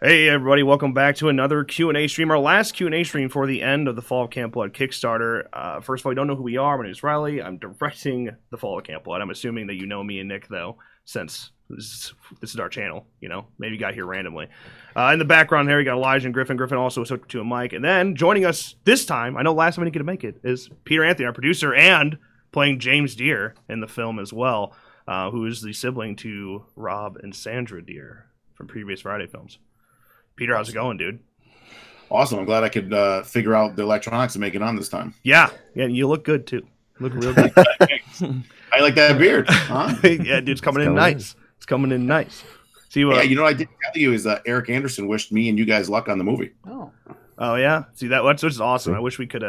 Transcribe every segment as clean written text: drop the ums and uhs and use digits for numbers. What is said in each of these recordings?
Hey everybody, welcome back to another Q&A stream, our last Q&A stream for the end of the Fall of Camp Blood Kickstarter. First of all, you don't know who we are. My name is Riley. I'm directing the Fall of Camp Blood. I'm assuming that you know me and Nick, though, since this is our channel, you know? Maybe you got here randomly. In the background there, you got Elijah and Griffin. Griffin also was hooked to a mic. And then joining us this time, I know last time I didn't get to make it, is Peter Anthony, our producer, and playing James Deere in the film as well, who is the sibling to Rob and Sandra Deere from previous Friday films. Peter, how's it going, dude? Awesome. I'm glad I could figure out the electronics to make it on this time. Yeah, you look good, too. You look real good. I like that beard. Huh? Yeah, dude, it's coming in nice. It's coming in nice. See, yeah, you know what I did tell you is Eric Anderson wished me and you guys luck on the movie. Oh yeah. See, that's which is awesome. I wish we could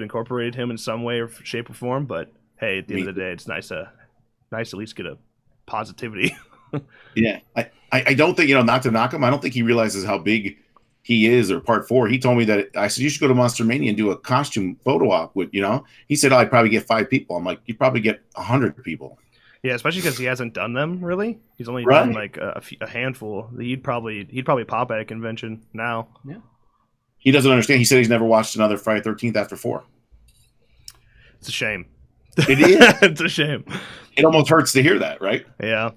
incorporate him in some way or shape or form. But hey, at the end of the day, it's nice to at least get a positivity. Yeah, I don't think, not to knock him, I don't think he realizes how big he is, or part 4. He told me that, I said, you should go to Monster Mania and do a costume photo op with, he said, I'd probably get 5 people. I'm like, you'd probably get 100 people. Yeah, especially because he hasn't done them, really. He's only done like a handful. He'd probably pop at a convention now. Yeah. He doesn't understand. He said he's never watched another Friday 13th after 4. It's a shame. It is. It's a shame. It almost hurts to hear that, right? Yeah.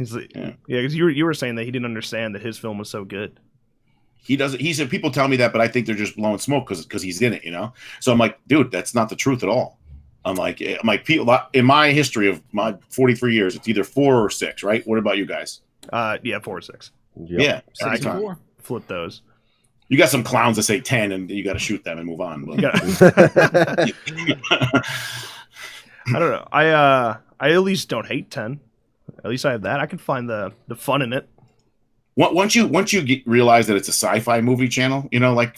Yeah, because you were saying that he didn't understand that his film was so good. He doesn't. He said people tell me that, but I think they're just blowing smoke because he's in it, So I'm like, dude, that's not the truth at all. I'm like, people in my history of my 43 years, it's either 4 or 6, right? What about you guys? Yeah, 4 or 6. Yep. Yeah, I can flip those. You got some clowns that say 10, and you got to shoot them and move on. I don't know. I at least don't hate 10. At least I have that. I can find the fun in it. Once you realize that it's a sci-fi movie channel,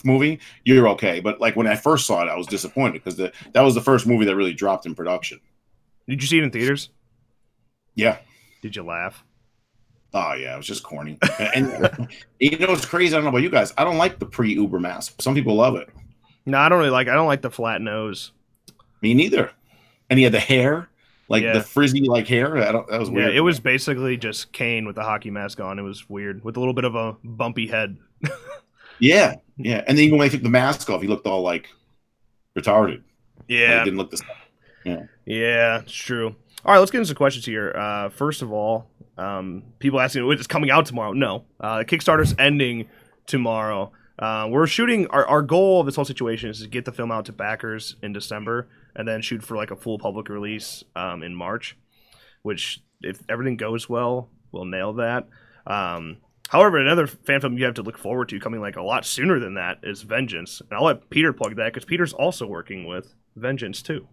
movie, you're okay. But like when I first saw it, I was disappointed because that was the first movie that really dropped in production. Did you see it in theaters? Yeah. Did you laugh? Oh yeah, it was just corny. And it's crazy. I don't know about you guys. I don't like the pre-Uber mask. Some people love it. No, I don't like the flat nose. Me neither. And he had the hair. The frizzy hair, that was weird. Yeah, it was basically just Kane with the hockey mask on. It was weird with a little bit of a bumpy head. yeah. And then even when they took the mask off, he looked all retarded. Yeah, he didn't look the same. Yeah, it's true. All right, let's get into some questions here. First of all, people asking, is it coming out tomorrow? No, Kickstarter's ending tomorrow. We're shooting. Our goal of this whole situation is to get the film out to backers in December, and then shoot for a full public release in March, which, if everything goes well, we'll nail that. However, another fan film you have to look forward to coming a lot sooner than that is Vengeance. And I'll let Peter plug that because Peter's also working with Vengeance too.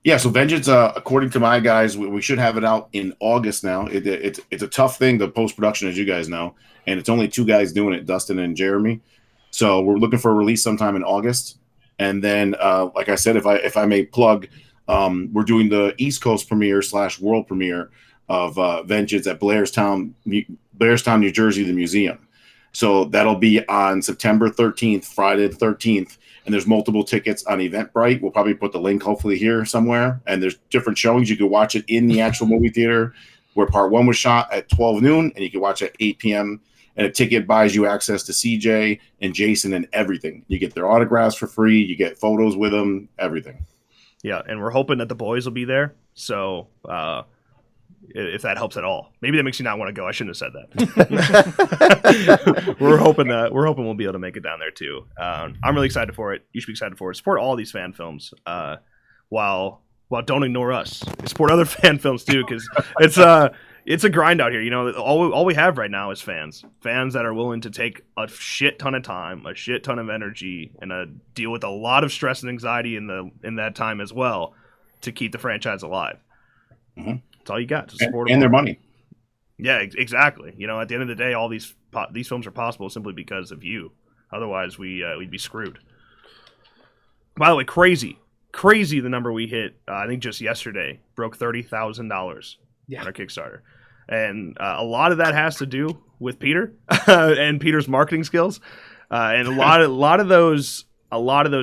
Yeah, so Vengeance, according to my guys, we should have it out in August now. It's a tough thing, the post-production, as you guys know, and it's only 2 guys doing it, Dustin and Jeremy. So we're looking for a release sometime in August. And then, like I said, if I may plug, we're doing the East Coast premiere / world premiere of Vengeance at Blairstown, New Jersey, the museum. So that'll be on September 13th, Friday the 13th. And there's multiple tickets on Eventbrite. We'll probably put the link hopefully here somewhere. And there's different showings. You can watch it in the actual movie theater where part 1 was shot at 12 noon, and you can watch at 8 p.m. And a ticket buys you access to CJ and Jason and everything. You get their autographs for free. You get photos with them, everything. Yeah, and we're hoping that the boys will be there. So if that helps at all. Maybe that makes you not want to go. I shouldn't have said that. We're hoping we'll be able to make it down there too. I'm really excited for it. You should be excited for it. Support all these fan films. While don't ignore us. Support other fan films too, because it's a grind out here. All we have right now is fans that are willing to take a shit ton of time, a shit ton of energy, and deal with a lot of stress and anxiety in that time as well to keep the franchise alive. Mm-hmm. That's all you got to support and their money. Yeah, exactly. At the end of the day, all these films are possible simply because of you. Otherwise, we'd be screwed. By the way, crazy the number we hit. I think just yesterday broke $30,000 on our Kickstarter. And a lot of that has to do with Peter and Peter's marketing skills, and a lot of those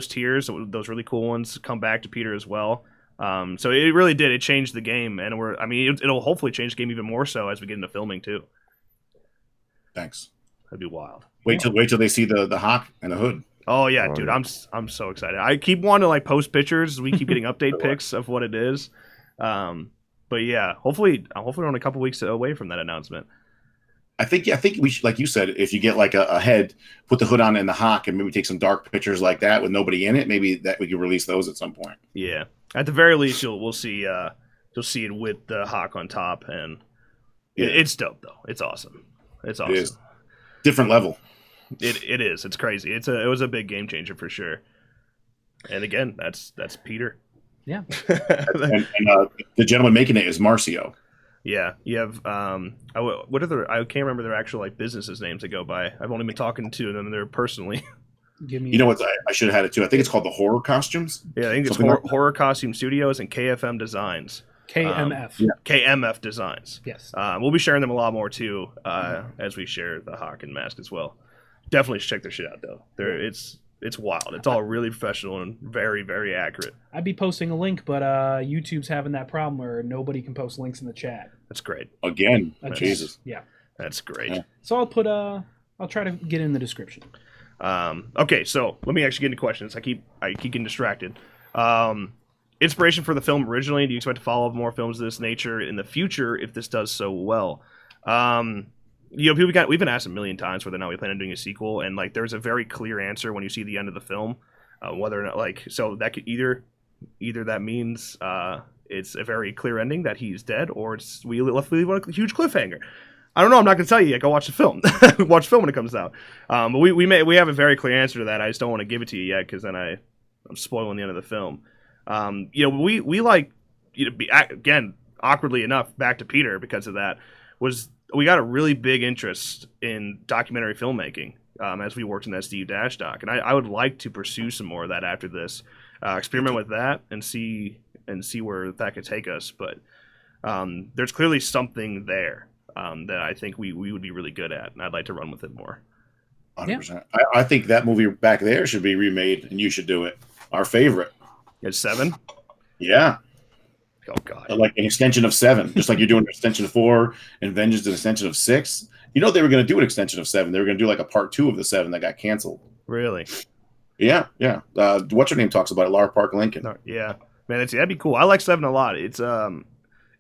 tiers, those really cool ones, come back to Peter as well. So it really did. It changed the game, and it'll hopefully change the game even more so as we get into filming too. Thanks. That'd be wild. Wait till they see the hawk and the hood. Oh yeah, dude, I'm so excited. I keep wanting to like post pictures. We keep getting update pics of what it is. But yeah, hopefully we're only a couple weeks away from that announcement. I think we should, like you said, if you get like a head, put the hood on and the hawk, and maybe take some dark pictures like that with nobody in it. Maybe that we can release those at some point. Yeah, at the very least, you'll see you'll see it with the hawk on top, and it's dope though. It's awesome. It's awesome. It is. Different level. It is. It's crazy. It was a big game changer for sure. And again, that's Peter. Yeah. and the gentleman making it is Marcio. Yeah, you have what are the I can't remember their actual like businesses names they go by. I've only been talking to them there personally. You know what? I should have had it too. I think it's called the Horror Costumes. Yeah, I think it's Horror Costume Studios and KFM Designs. KMF. KMF Designs. Yes. We'll be sharing them a lot more too as we share the Hawk and Mask as well. Definitely check their shit out though. It's wild. It's all really professional and very, very accurate. I'd be posting a link, but YouTube's having that problem where nobody can post links in the chat. That's great. Again, Jesus. Yeah. That's great. Yeah. So I'll try to get in the description. Okay, so let me actually get into questions. I keep getting distracted. Inspiration for the film originally, do you expect to follow up more films of this nature in the future if this does so well? We've been asked a million times whether or not we plan on doing a sequel, and like there's a very clear answer when you see the end of the film, whether or not so that could either that means it's a very clear ending that he's dead, or we leave a huge cliffhanger. I don't know. I'm not going to tell you yet. Go watch the film. Watch the film when it comes out. But we have a very clear answer to that. I just don't want to give it to you yet because then I'm spoiling the end of the film. We like again awkwardly enough back to Peter because of that we got a really big interest in documentary filmmaking as we worked in that Steve Dash doc, and I would like to pursue some more of that after this, experiment with that and see where that could take us. But there's clearly something there that I think we would be really good at, and I'd like to run with it more. 100%. I think that movie back there should be remade, and you should do it. Our favorite. It's 7? Yeah. Oh, God. Like an extension of 7, just like you're doing an extension of 4 and Vengeance an extension of 6. You know they were going to do an extension of 7. They were going to do like a part 2 of the 7 that got canceled. Really? Yeah. What's her name talks about it? Laura Park Lincoln. Yeah. Man, that'd be cool. I like 7 a lot. It's a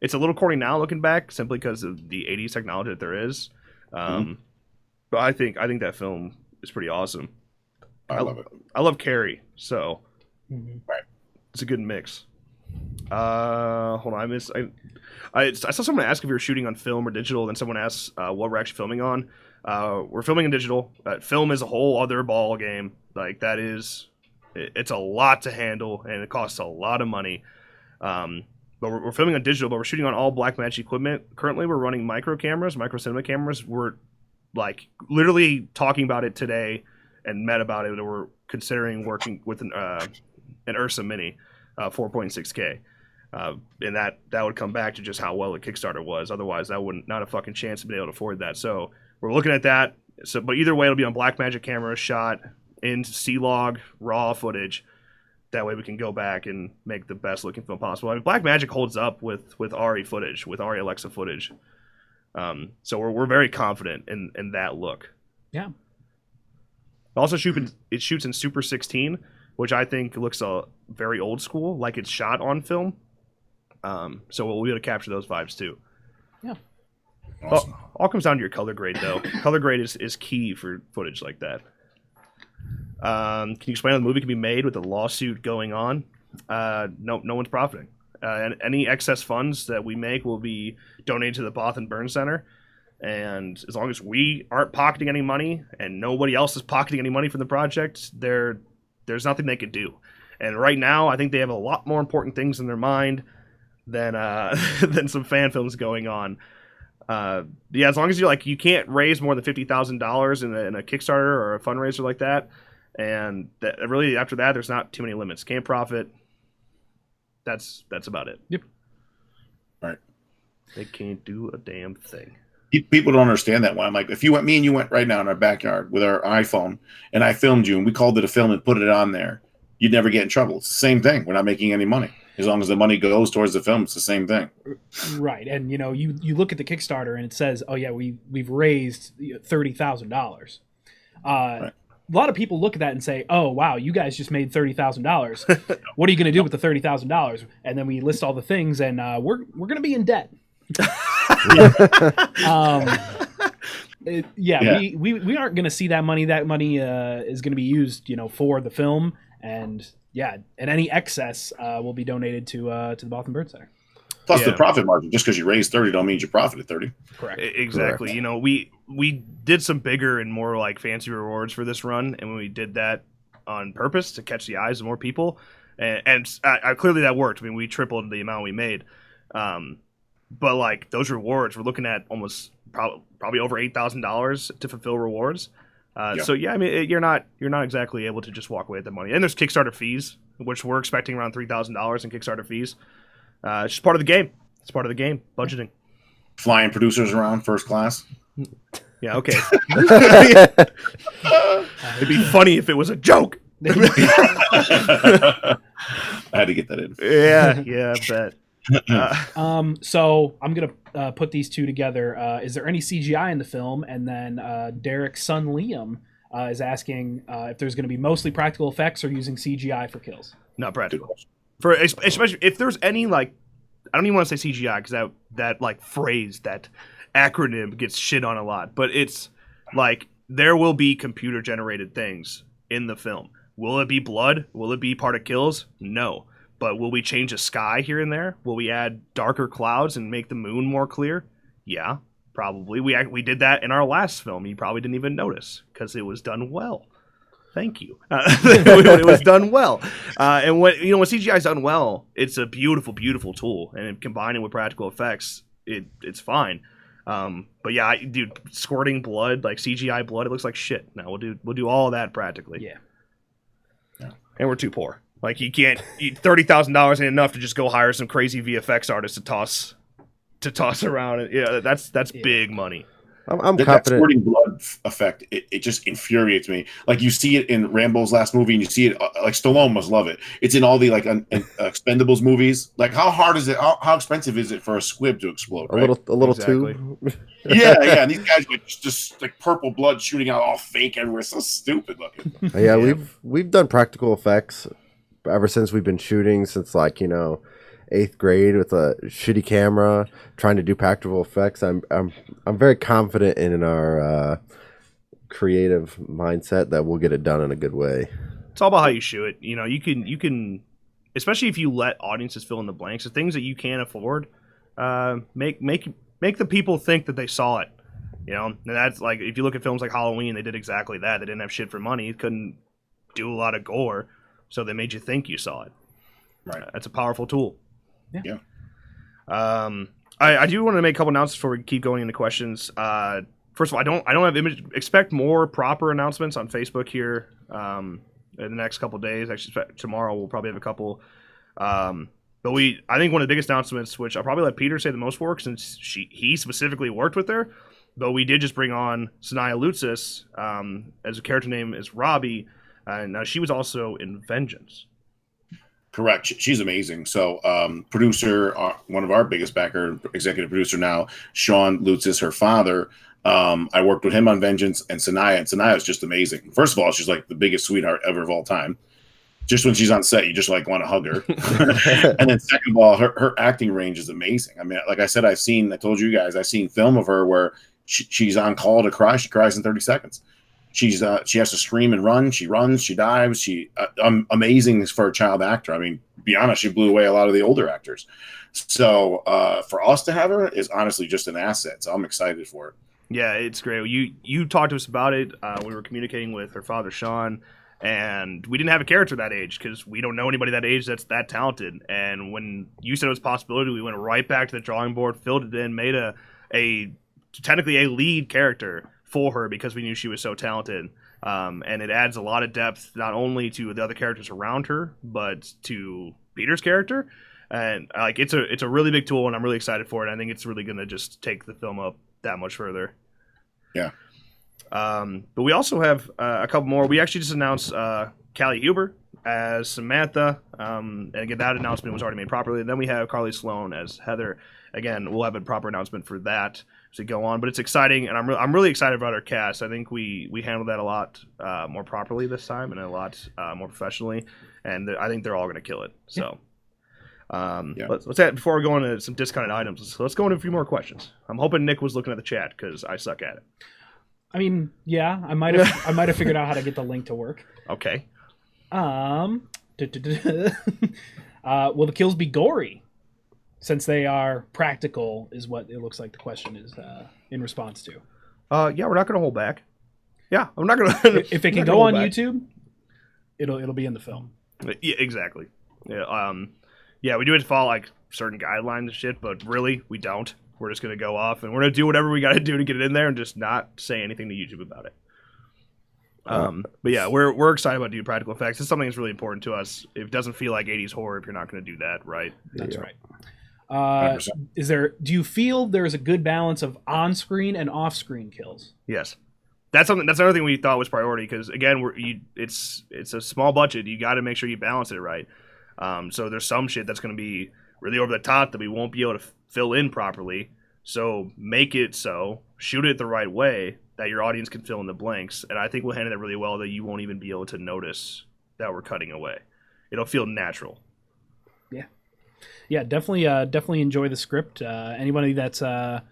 little corny now looking back simply because of the 80s technology that there is. But I think that film is pretty awesome. I love it. I love Carrie, so right. It's a good mix. Hold on, I saw someone ask if we were shooting on film or digital, then someone asked what we're actually filming on. We're filming in digital. Film is a whole other ball game. Like that is, it's a lot to handle and it costs a lot of money. But we're filming on digital, but we're shooting on all Blackmagic equipment. Currently, we're running micro cinema cameras. We're like literally talking about it today and met about it. And we're considering working with an Ursa Mini 4.6K. And that would come back to just how well the Kickstarter was. Otherwise, that wouldn't not a fucking chance to be able to afford that. So we're looking at that. So, but either way, it'll be on Blackmagic cameras shot in C-Log raw footage. That way, we can go back and make the best looking film possible. I mean, Blackmagic holds up with ARRI footage, with ARRI Alexa footage. So we're very confident in that look. Yeah. Also, it shoots in Super 16, which I think looks very old school, like it's shot on film. So we'll be able to capture those vibes too. Yeah. Awesome. All comes down to your color grade, though. Color grade is key for footage like that. Can you explain how the movie can be made with a lawsuit going on? No one's profiting. And any excess funds that we make will be donated to the Both and Burn Center. And as long as we aren't pocketing any money and nobody else is pocketing any money from the project, there's nothing they could do. And right now, I think they have a lot more important things in their mind than than some fan films going on. Yeah, as long as you can't raise more than $50,000 in a Kickstarter or a fundraiser like that, and that really after that, there's not too many limits. Can't profit. That's about it. Yep. Right. They can't do a damn thing. People don't understand that one. I'm like, if me and you went right now in our backyard with our iPhone and I filmed you and we called it a film and put it on there, you'd never get in trouble. It's the same thing. We're not making any money. As long as the money goes towards the film, it's the same thing. Right. And you look at the Kickstarter and it says, oh yeah, we've raised $30,000. Right. A lot of people look at that and say, oh wow, you guys just made $30,000. What are you going to do with the $30,000? And then we list all the things, and we're going to be in debt. We aren't going to see that money. That money is going to be used, for the film, and any excess will be donated to the Botham Bird Center. Plus the profit margin. Just because you raised 30 don't mean you profited 30. Correct. Exactly. Correct. We did some bigger and more like fancy rewards for this run, and when we did that on purpose to catch the eyes of more people, and clearly that worked. I mean, we tripled the amount we made. But like those rewards, we're looking at almost probably over $8,000 to fulfill rewards. So I mean, you're not exactly able to just walk away with the money. And there's Kickstarter fees, which we're expecting around $3,000 in Kickstarter fees. It's just part of the game. It's part of the game. Budgeting. Flying producers around first class. Yeah. Okay. It'd be funny if it was a joke. I had to get that in. Yeah, I bet. So I'm gonna put these two together. Is there any CGI in the film? And then Derek's son Liam is asking if there's going to be mostly practical effects or using CGI for kills. Not practical. For especially if there's any like, I don't even want to say CGI because that like phrase, that acronym gets shit on a lot. But it's like there will be computer generated things in the film. Will it be blood? Will it be part of kills? No. But will we change the sky here and there? Will we add darker clouds and make the moon more clear? Yeah, probably. We did that in our last film. You probably didn't even notice because it was done well. Thank you. It was done well. And when CGI is done well, it's a beautiful, beautiful tool. And combining with practical effects, it's fine. But yeah, dude, squirting blood, like CGI blood, it looks like shit. No, we'll do all of that practically. Yeah. And we're too poor. Like you can't. $30,000 ain't enough to just go hire some crazy VFX artist to toss around. Yeah, that's big money. I'm that confident. squirting blood effect, it just infuriates me. Like you see it in Rambo's last movie, and you see it like Stallone must love it. It's in all the like Expendables movies. Like how hard is it? How expensive is it for a squib to explode? Right? A little Exactly. too. Yeah. And these guys like just like purple blood shooting out, all fake everywhere. So stupid looking. Yeah, we've done practical effects ever since we've been shooting since 8th grade with a shitty camera, trying to do practical effects. I'm very confident in our creative mindset that we'll get it done in a good way. It's all about how you shoot it. You can, especially if you let audiences fill in the blanks, the things that you can't afford, make the people think that they saw it. And that's like if you look at films like Halloween, they did exactly that. They didn't have shit for money, couldn't do a lot of gore, so they made you think you saw it. Right. That's a powerful tool. Yeah. I do want to make a couple announcements before we keep going into questions. First of all, I don't have image. Expect more proper announcements on Facebook here in the next couple of days. Actually, tomorrow we'll probably have a couple. But I think one of the biggest announcements, which I'll probably let Peter say the most for, since he specifically worked with her. But we did just bring on Sanaya Lutzis as a character name is Robbie, and she was also in Vengeance. Correct. She's amazing. So, producer, one of our biggest backer, executive producer now, Sean Lutzis, her father. I worked with him on Vengeance and Sanaya is just amazing. First of all, she's like the biggest sweetheart ever of all time. Just when she's on set, you just like want to hug her. And then second of all, her acting range is amazing. I mean, like I said, I told you guys, I've seen film of her where she's on call to cry. She cries in 30 seconds. She has to scream and run. She runs. She dives. Amazing for a child actor. I mean, to be honest, she blew away a lot of the older actors. So for us to have her is honestly just an asset. So I'm excited for it. Yeah, it's great. You talked to us about it. We were communicating with her father, Sean, and we didn't have a character that age because we don't know anybody that age that's that talented. And when you said it was a possibility, we went right back to the drawing board, filled it in, made technically a lead character for her because we knew she was so talented. And it adds a lot of depth, not only to the other characters around her, but to Peter's character. And it's a really big tool, and I'm really excited for it. I think it's really going to just take the film up that much further. Yeah. But we also have a couple more. We actually just announced Callie Huber as Samantha, and again, that announcement was already made properly. And then we have Carly Sloan as Heather. Again, we'll have a proper announcement for that as we go on. But it's exciting, and I'm really excited about our cast. I think we handled that a lot more properly this time and a lot more professionally, and I think they're all going to kill it. So. Let's add, before we go into some discounted items, let's go into a few more questions. I'm hoping Nick was looking at the chat because I suck at it. I mean, yeah, I might have figured out how to get the link to work. Okay. Will the kills be gory? Since they are practical, is what it looks like the question is in response to. Yeah, we're not going to hold back. Yeah, I'm not going to. If it can go on YouTube, it'll be in the film. Yeah, exactly. Yeah. Yeah, we do have to follow like certain guidelines and shit, but really, we don't. We're just going to go off and we're going to do whatever we got to do to get it in there and just not say anything to YouTube about it. But yeah, we're excited about doing practical effects. It's something that's really important to us. It doesn't feel like 80s horror if you're not going to do that, right? That's right. Do you feel there's a good balance of on-screen and off-screen kills? Yes. That's another thing we thought was priority because again, it's a small budget. You got to make sure you balance it right. So there's some shit that's going to be really over the top that we won't be able to fill in properly. So make it so, shoot it the right way that your audience can fill in the blanks. And I think we'll handle that really well that you won't even be able to notice that we're cutting away. It'll feel natural. Yeah. Yeah, definitely enjoy the script. Anybody that's going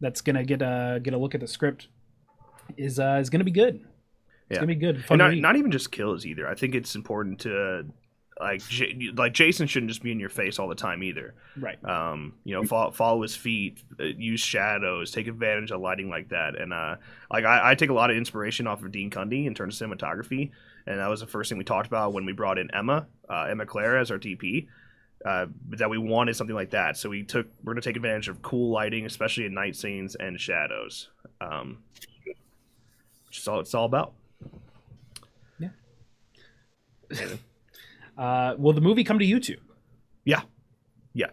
to get a look at the script is going to be good. It's going to be good. Fun and not even just kills either. I think it's important to like Jason shouldn't just be in your face all the time either. Right. Follow his feet, use shadows, take advantage of lighting like that. And I take a lot of inspiration off of Dean Cundy in terms of cinematography, and that was the first thing we talked about when we brought in Emma Claire as our DP. That we wanted something like that, so we're going to take advantage of cool lighting, especially in night scenes and shadows. Which is all it's all about. Yeah. Will the movie come to YouTube? Yeah,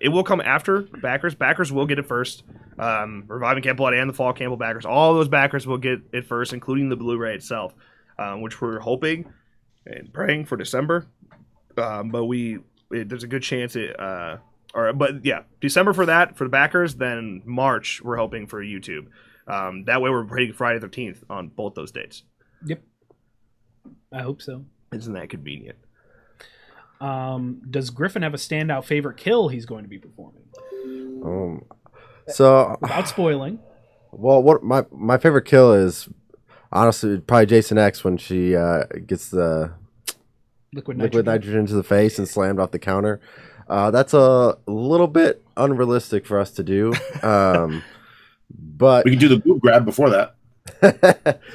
it will come after backers. Backers will get it first. Reviving Camp Blood and the Fall Campbell backers, all those backers will get it first, including the Blu-ray itself, which we're hoping and praying for December. But there's a good chance December for that for the backers. Then March we're hoping for YouTube. That way we're hitting Friday the 13th on both those dates. Yep, I hope so. Isn't that convenient? Does Griffin have a standout favorite kill he's going to be performing? So without spoiling. Well, what my favorite kill is honestly probably Jason X when she gets the liquid nitrogen to the face and slammed off the counter. That's a little bit unrealistic for us to do. But we can do the boob grab before that.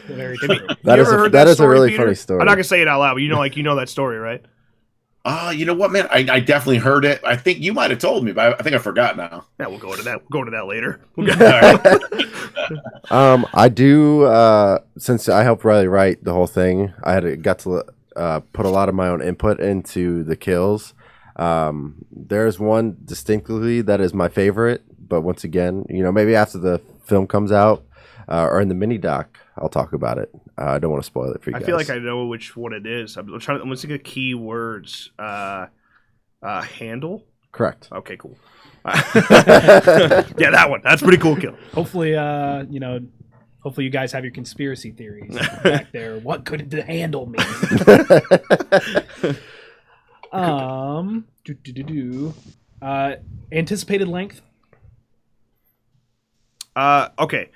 Very true. That is a really funny story. I'm not gonna say it out loud, but you know that story, right? You know what, man? I definitely heard it. I think you might have told me, but I think I forgot now. Yeah, we'll go into that. We'll go into that later. I do. Since I helped Riley write the whole thing, got to put a lot of my own input into the kills. There's one distinctly that is my favorite, but once again, maybe after the film comes out or in the mini doc, I'll talk about it. I don't want to spoil it for you guys. I feel like I know which one it is. I'm going to think of keywords. Handle? Correct. Okay, cool. Yeah, that one. That's a pretty cool kill. Hopefully, hopefully you guys have your conspiracy theories back there. What could the handle mean? Anticipated length? Okay.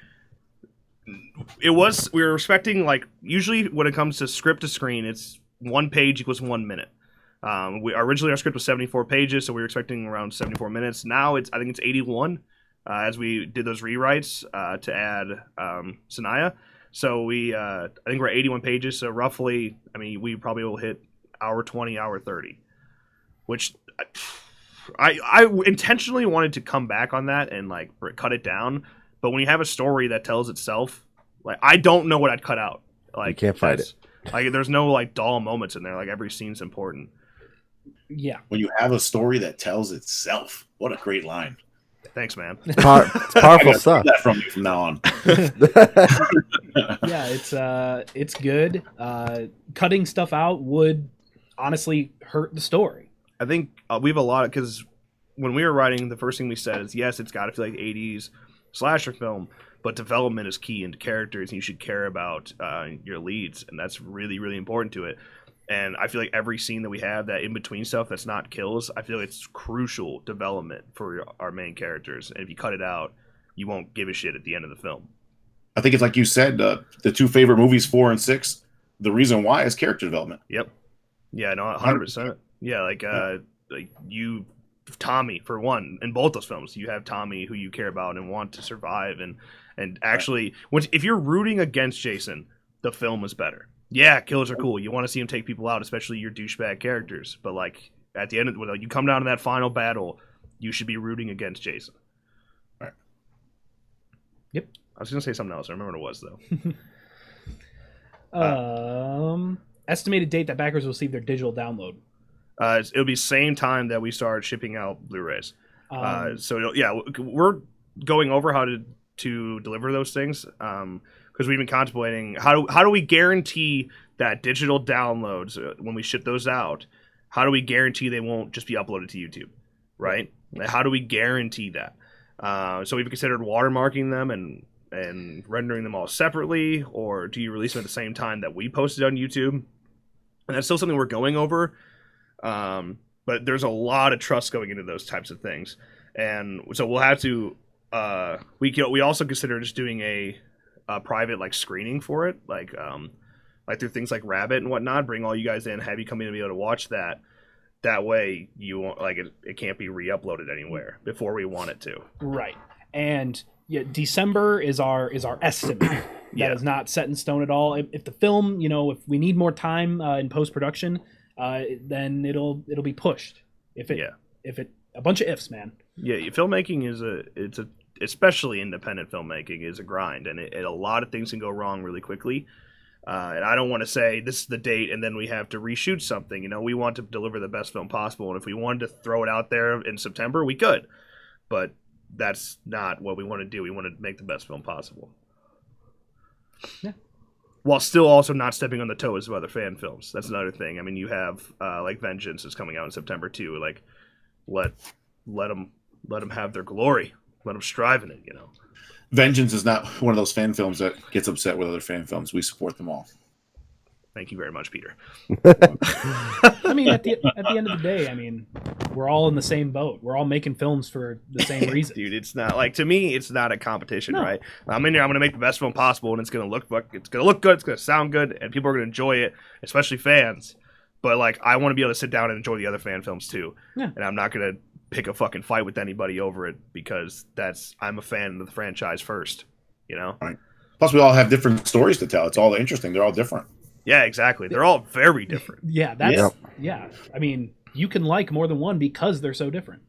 We were expecting, usually when it comes to script to screen, it's 1 page equals 1 minute. Originally our script was 74 pages, so we were expecting around 74 minutes. Now I think it's 81, as we did those rewrites to add Sanaya. So I think we're at 81 pages, so roughly, we probably will hit hour 20, hour 30, which I intentionally wanted to come back on that and cut it down. But when you have a story that tells itself, I don't know what I'd cut out. You can't fight it. There's no dull moments in there. Every scene's important. Yeah. When you have a story that tells itself, what a great line. Thanks, man. It's powerful stuff. That from you from now on. Yeah, it's good. Cutting stuff out would honestly hurt the story. I think we have a lot because when we were writing, the first thing we said is, yes, it's got to feel like 80s slasher film, but development is key into characters, and you should care about your leads, and that's really, really important to it. And I feel like every scene that we have, that in-between stuff that's not kills, I feel like it's crucial development for our main characters. And if you cut it out, you won't give a shit at the end of the film. I think it's like you said, the two favorite movies, 4 and 6, the reason why is character development. Yep. Yeah, no, 100%. Yeah, like you, Tommy, for one, in both those films, you have Tommy who you care about and want to survive. And actually, if you're rooting against Jason, the film is better. Yeah, kills are cool. You want to see him take people out, especially your douchebag characters. But like at the end of when you come down to that final battle, you should be rooting against Jason. Right. Yep. I was gonna say something else. I remember what it was though. Estimated date that backers will receive their digital download. It'll be same time that we start shipping out Blu-rays. We're going over how to deliver those things. Because we've been contemplating how do we guarantee that digital downloads when we ship those out, how do we guarantee they won't just be uploaded to YouTube, right? How do we guarantee that? So we've considered watermarking them and rendering them all separately, or do you release them at the same time that we posted on YouTube? And that's still something we're going over, but there's a lot of trust going into those types of things, and so we'll have to. We also consider just doing a private like screening for it, like through things like Rabbit and whatnot. Bring all you guys in, have you come in and be able to watch that. That way, you won't like it can't be re-uploaded anywhere before we want it to. Right, and yeah, December is our estimate. That is not set in stone at all. If the film, if we need more time in post production, then it'll be pushed. If it a bunch of ifs, man. Yeah, filmmaking is especially independent filmmaking is a grind, and a lot of things can go wrong really quickly. And I don't want to say this is the date and then we have to reshoot something. We want to deliver the best film possible, and if we wanted to throw it out there in September, we could. But that's not what we want to do. We want to make the best film possible. Yeah. While still also not stepping on the toes of other fan films. That's another thing. I mean, you have like Vengeance is coming out in September too. Like, let them have their glory. Let them strive in it. Vengeance is not one of those fan films that gets upset with other fan films. We support them all. Thank you very much, Peter. I mean, at the end of the day, I mean, we're all in the same boat. We're all making films for the same reason. Dude, it's not like, to me, it's not a competition, right? I'm in here, I'm going to make the best film possible, and it's going to look good, it's going to sound good, and people are going to enjoy it, especially fans. But like, I want to be able to sit down and enjoy the other fan films too. Yeah. And I'm not going to pick a fucking fight with anybody over it because I'm a fan of the franchise first, Right. Plus, we all have different stories to tell. It's all interesting. They're all different. Yeah, exactly. They're all very different. Yeah. I mean, you can like more than one because they're so different.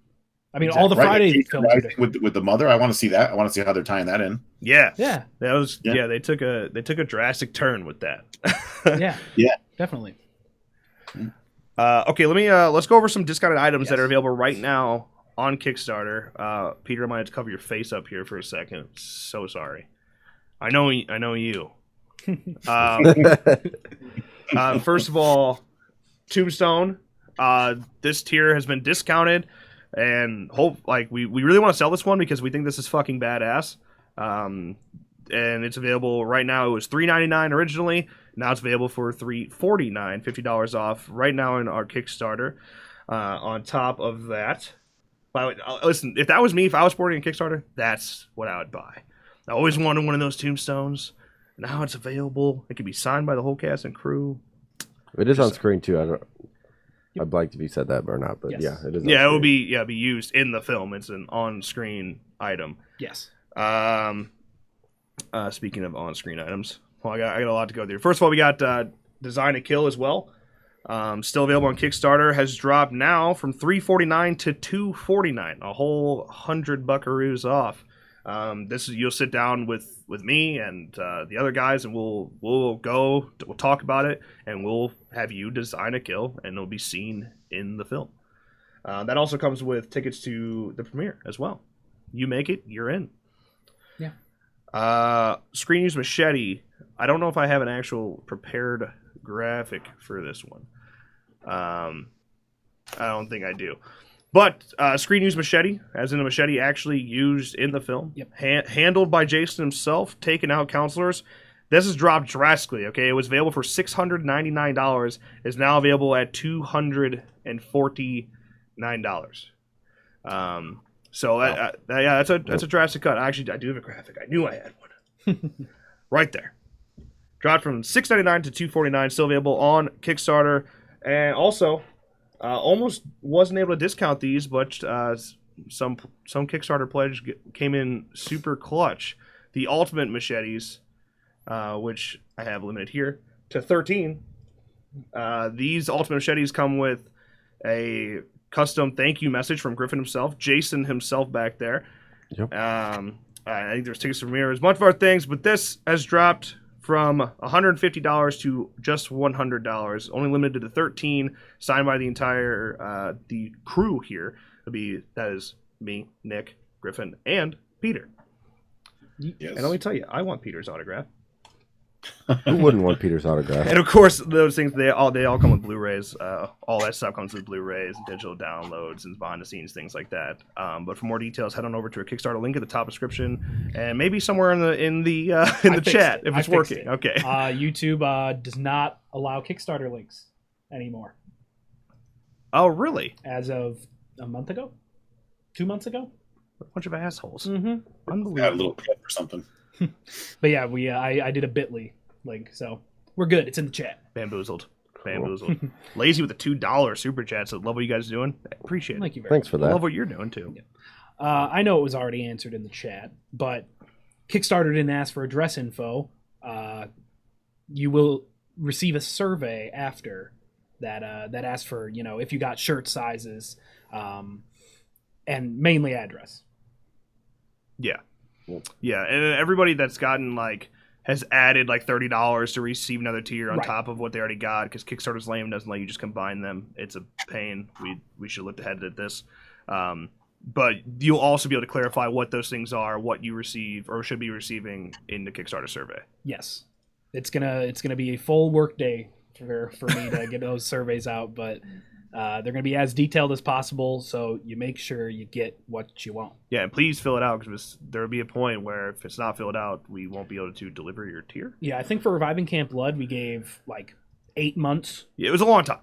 I mean, all the Friday films are different. With the mother, I want to see that. I want to see how they're tying that in. Yeah. That was they took a drastic turn with that. Yeah, definitely. Okay, let's go over some discounted items that are available right now on Kickstarter. Peter, I might have to cover your face up here for a second. So sorry. I know you. First of all, Tombstone. This tier has been discounted, and we really want to sell this one because we think this is fucking badass. And it's available right now. It was $3.99 originally. Now it's available for $3.49, $50 off right now in our Kickstarter. On top of that, listen, if that was me, if I was supporting a Kickstarter, that's what I would buy. I always wanted one of those Tombstones. Now it's available. It can be signed by the whole cast and crew. It is on screen too. I'd like to be said that or not, but yes. Yeah, it is. Yeah, it will be used in the film. It's an on-screen item. Yes. Speaking of on-screen items, well, I got a lot to go through. First of all, we got Design a Kill as well. Still available on Kickstarter. Has dropped now from $3.49 to $2.49. A whole 100 buckaroos off. You'll sit down with me and the other guys, and we'll talk about it, and we'll have you design a kill, and it'll be seen in the film. That also comes with tickets to the premiere as well. You make it, you're in. Yeah. Screen Use Machete. I don't know if I have an actual prepared graphic for this one. I don't think I do. But screen use machete, as in a machete actually used in the film, handled by Jason himself, taking out counselors. This has dropped drastically. Okay, it was available for $699. Is now available at $249. So Wow. that's a drastic cut. Actually, I do have a graphic. I knew I had one. Right there. Dropped from $699 to $249. Still available on Kickstarter, and also almost wasn't able to discount these, but some Kickstarter pledge came in super clutch. The Ultimate Machetes, which I have limited here to 13. These Ultimate Machetes come with a custom thank you message from Griffin himself, Jason himself back there. Yep. I think there's tickets from mirrors, a bunch of other things, but this has dropped from $150 to just $100. Only limited to 13, signed by the entire the crew here. That is me, Nick, Griffin, and Peter. Yes. And let me tell you, I want Peter's autograph. Who wouldn't want Peter's autograph? And of course, those things they all come with Blu-rays. All that stuff comes with Blu-rays, digital downloads, and behind-the-scenes things like that. But for more details, head on over to a Kickstarter link at the top description, and maybe somewhere in the chat if it's working. Okay. YouTube does not allow Kickstarter links anymore. Oh, really? As of a month ago, 2 months ago. A bunch of assholes. Mm-hmm. Unbelievable. Got a little clip or something. But yeah, I did a Bitly link, so we're good. It's in the chat. Bamboozled. Lazy with the $2 super chats. I love what you guys are doing. I appreciate it. Thank you very Thanks for I that. love what you're doing too. I know it was already answered in the chat, but Kickstarter didn't ask for address info. You will receive a survey after that that asks for, if you got shirt sizes, and mainly address. Yeah. Yeah, and everybody that's gotten has added $30 to receive another tier on top of what they already got, because Kickstarter's lame, doesn't let you just combine them. It's a pain. We should look ahead at this. But you'll also be able to clarify what those things are, what you receive or should be receiving in the Kickstarter survey. Yes, it's gonna be a full work day for me to get those surveys out, but they're going to be as detailed as possible, so you make sure you get what you want. Yeah, and please fill it out, because there will be a point where if it's not filled out, we won't be able to deliver your tier. Yeah, I think for Reviving Camp Blood, we gave 8 months. Yeah, it was a long time.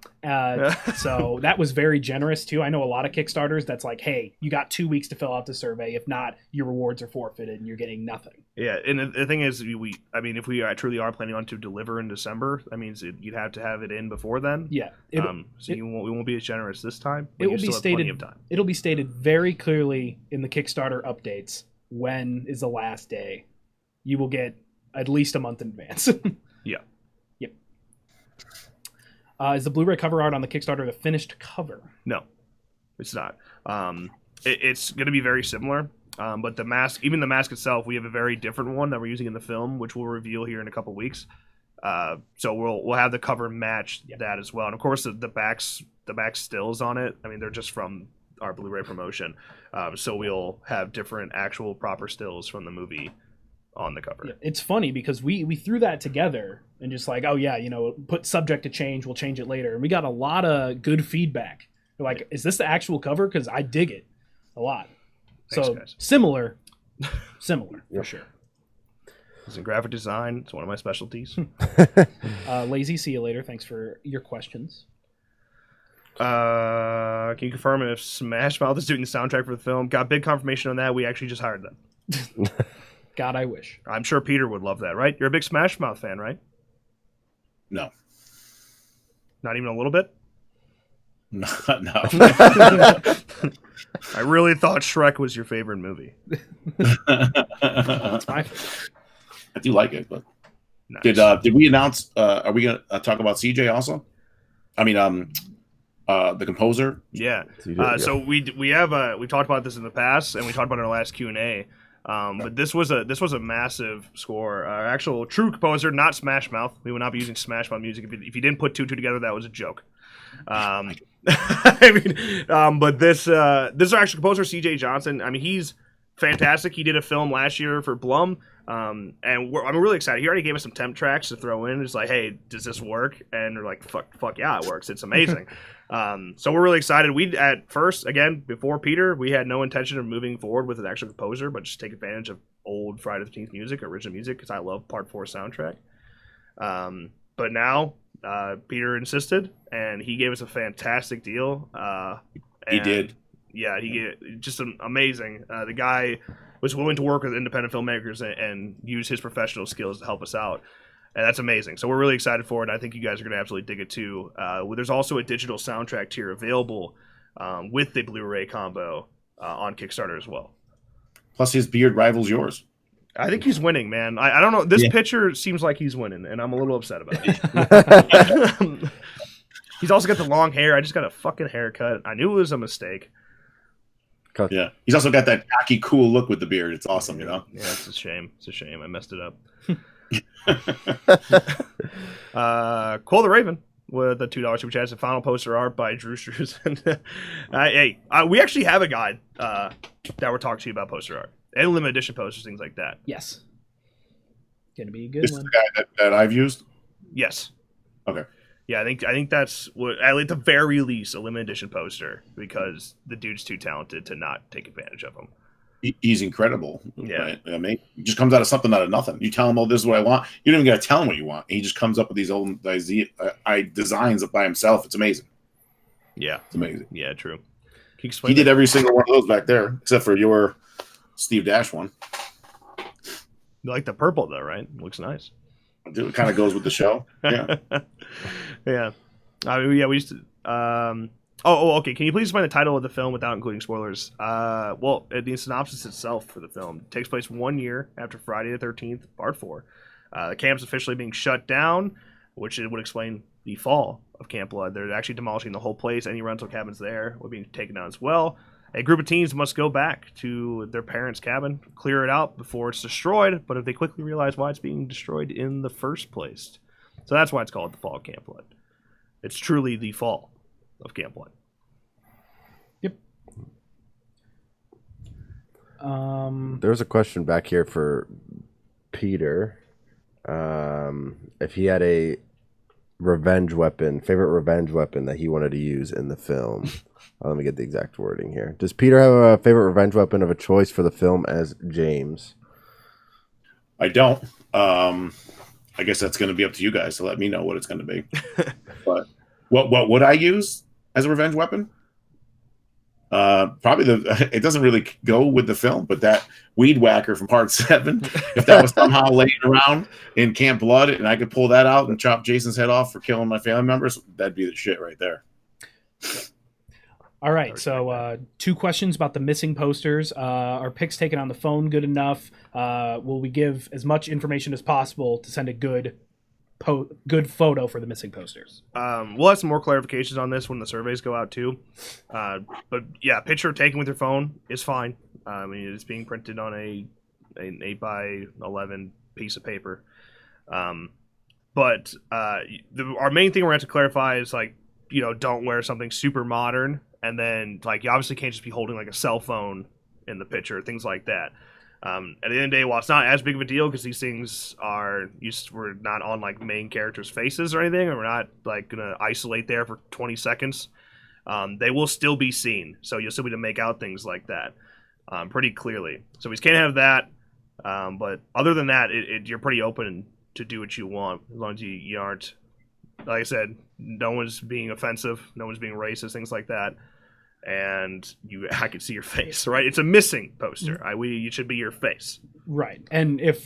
So that was very generous, too. I know a lot of Kickstarters that's hey, you got 2 weeks to fill out the survey. If not, your rewards are forfeited and you're getting nothing. Yeah, and the thing is, if we truly are planning on to deliver in December, that means you'd have to have it in before then. Yeah. We won't be as generous this time. It will be stated. It'll be stated very clearly in the Kickstarter updates when is the last day. You will get at least a month in advance. Yeah. Yep. Is the Blu-ray cover art on the Kickstarter the finished cover? No, it's not. It's going to be very similar. But the mask itself, we have a very different one that we're using in the film, which we'll reveal here in a couple weeks. So we'll have the cover match that as well, and of course the back stills on it. I mean, they're just from our Blu-ray promotion. So we'll have different actual proper stills from the movie on the cover. Yeah, it's funny because we threw that together and just put subject to change. We'll change it later, and we got a lot of good feedback. They're is this the actual cover? Because I dig it a lot. Thanks, so guys. similar for sure. It's in graphic design. It's one of my specialties. Lazy, see you later. Thanks for your questions. Can you confirm if Smash Mouth is doing the soundtrack for the film? Got big confirmation on that. We actually just hired them. God, I wish. I'm sure Peter would love that, right? You're a big Smash Mouth fan, right? No. Not even a little bit? No. I really thought Shrek was your favorite movie. That's my favorite. I do like it, but Nice. did we announce? Are we gonna talk about CJ also? I mean, the composer. Yeah. So So we have we talked about this in the past, and we talked about it in our last Q&A. But this was a massive score. Actual true composer, not Smash Mouth. We would not be using Smash Mouth music if you didn't put two together. That was a joke. But this is our actual composer, CJ Johnson. I mean, he's fantastic. He did a film last year for Blum, and I'm really excited. He already gave us some temp tracks to throw in. It's like, hey, does this work? And they're like, fuck yeah, it works. It's amazing. So we're really excited. We at first, again, before Peter, we had no intention of moving forward with an actual composer, but just take advantage of old Friday the 13th music, original music, because I love Part 4 soundtrack. But now Peter insisted, and he gave us a fantastic deal. He did. Yeah, just amazing. The guy was willing to work with independent filmmakers and use his professional skills to help us out. And that's amazing. So we're really excited for it. I think you guys are going to absolutely dig it too. There's also a digital soundtrack tier available with the Blu-ray combo on Kickstarter as well. Plus, his beard rivals yours. I think he's winning, man. I don't know. This picture seems like he's winning, and I'm a little upset about it. He's also got the long hair. I just got a fucking haircut. I knew it was a mistake. Yeah. He's also got that tacky, cool look with the beard. It's awesome, you know? Yeah, it's a shame. It's a shame. I messed it up. Cole the Raven with a $2 super chat. It's a final poster art by Drew Strews. We actually have a guide that we're talking to you about poster art and limited edition posters, things like that. Yes. Gonna be a good This one. is the guy that I've used? Yes. Okay. Yeah, I think that's what, at the very least, a limited edition poster, because the dude's too talented to not take advantage of him. He's incredible. Yeah. Right? I mean, he just comes out of something out of nothing. You tell him, oh, this is what I want. You don't even got to tell him what you want. He just comes up with these old designs by himself. It's amazing. Yeah. It's amazing. Yeah, true. Can you explain He did every single one of those back there, except for your Steve Dash one. You like the purple, though, right? Looks nice. It kind of goes with the show. Yeah. Yeah. We used to... okay. Can you please explain the title of the film without including spoilers? The synopsis itself for the film takes place 1 year after Friday the 13th, Part 4. The camp's officially being shut down, which would explain the fall of Camp Blood. They're actually demolishing the whole place. Any rental cabins there will be taken down as well. A group of teens must go back to their parents' cabin, clear it out before it's destroyed, but if they quickly realize why it's being destroyed in the first place. So that's why it's called the Fall of Camp Blood. It's truly the fall of Camp Blood. Yep. There's a question back here for Peter. If he had a favorite revenge weapon that he wanted to use in the film. Let me get the exact wording here. Does Peter have a favorite revenge weapon of a choice for the film as James? I don't. I guess that's going to be up to you guys to let me know what it's going to be. But what would I use as a revenge weapon? Probably it doesn't really go with the film, but that weed whacker from Part 7, if that was somehow laying around in Camp Blood and I could pull that out and chop Jason's head off for killing my family members, that'd be the shit right there. All right, so 2 questions about the missing posters. Are pics taken on the phone good enough? Will we give as much information as possible to send a good photo for the missing posters? We'll have some more clarifications on this when the surveys go out too. But yeah, picture taken with your phone is fine. I mean, it's being printed on an 8x11 piece of paper. But our main thing we're going to have to clarify is don't wear something super modern. And then, you obviously can't just be holding, a cell phone in the picture, things like that. At the end of the day, while it's not as big of a deal because these things we're not on, main characters' faces or anything, and we're not, going to isolate there for 20 seconds, they will still be seen. So you'll still be able to make out things like that pretty clearly. So we can't have that. But other than that, you're pretty open to do what you want as long as you aren't, like I said, no one's being offensive, no one's being racist, things like that. And I can see your face, right? It's a missing poster. You should be your face, right? And if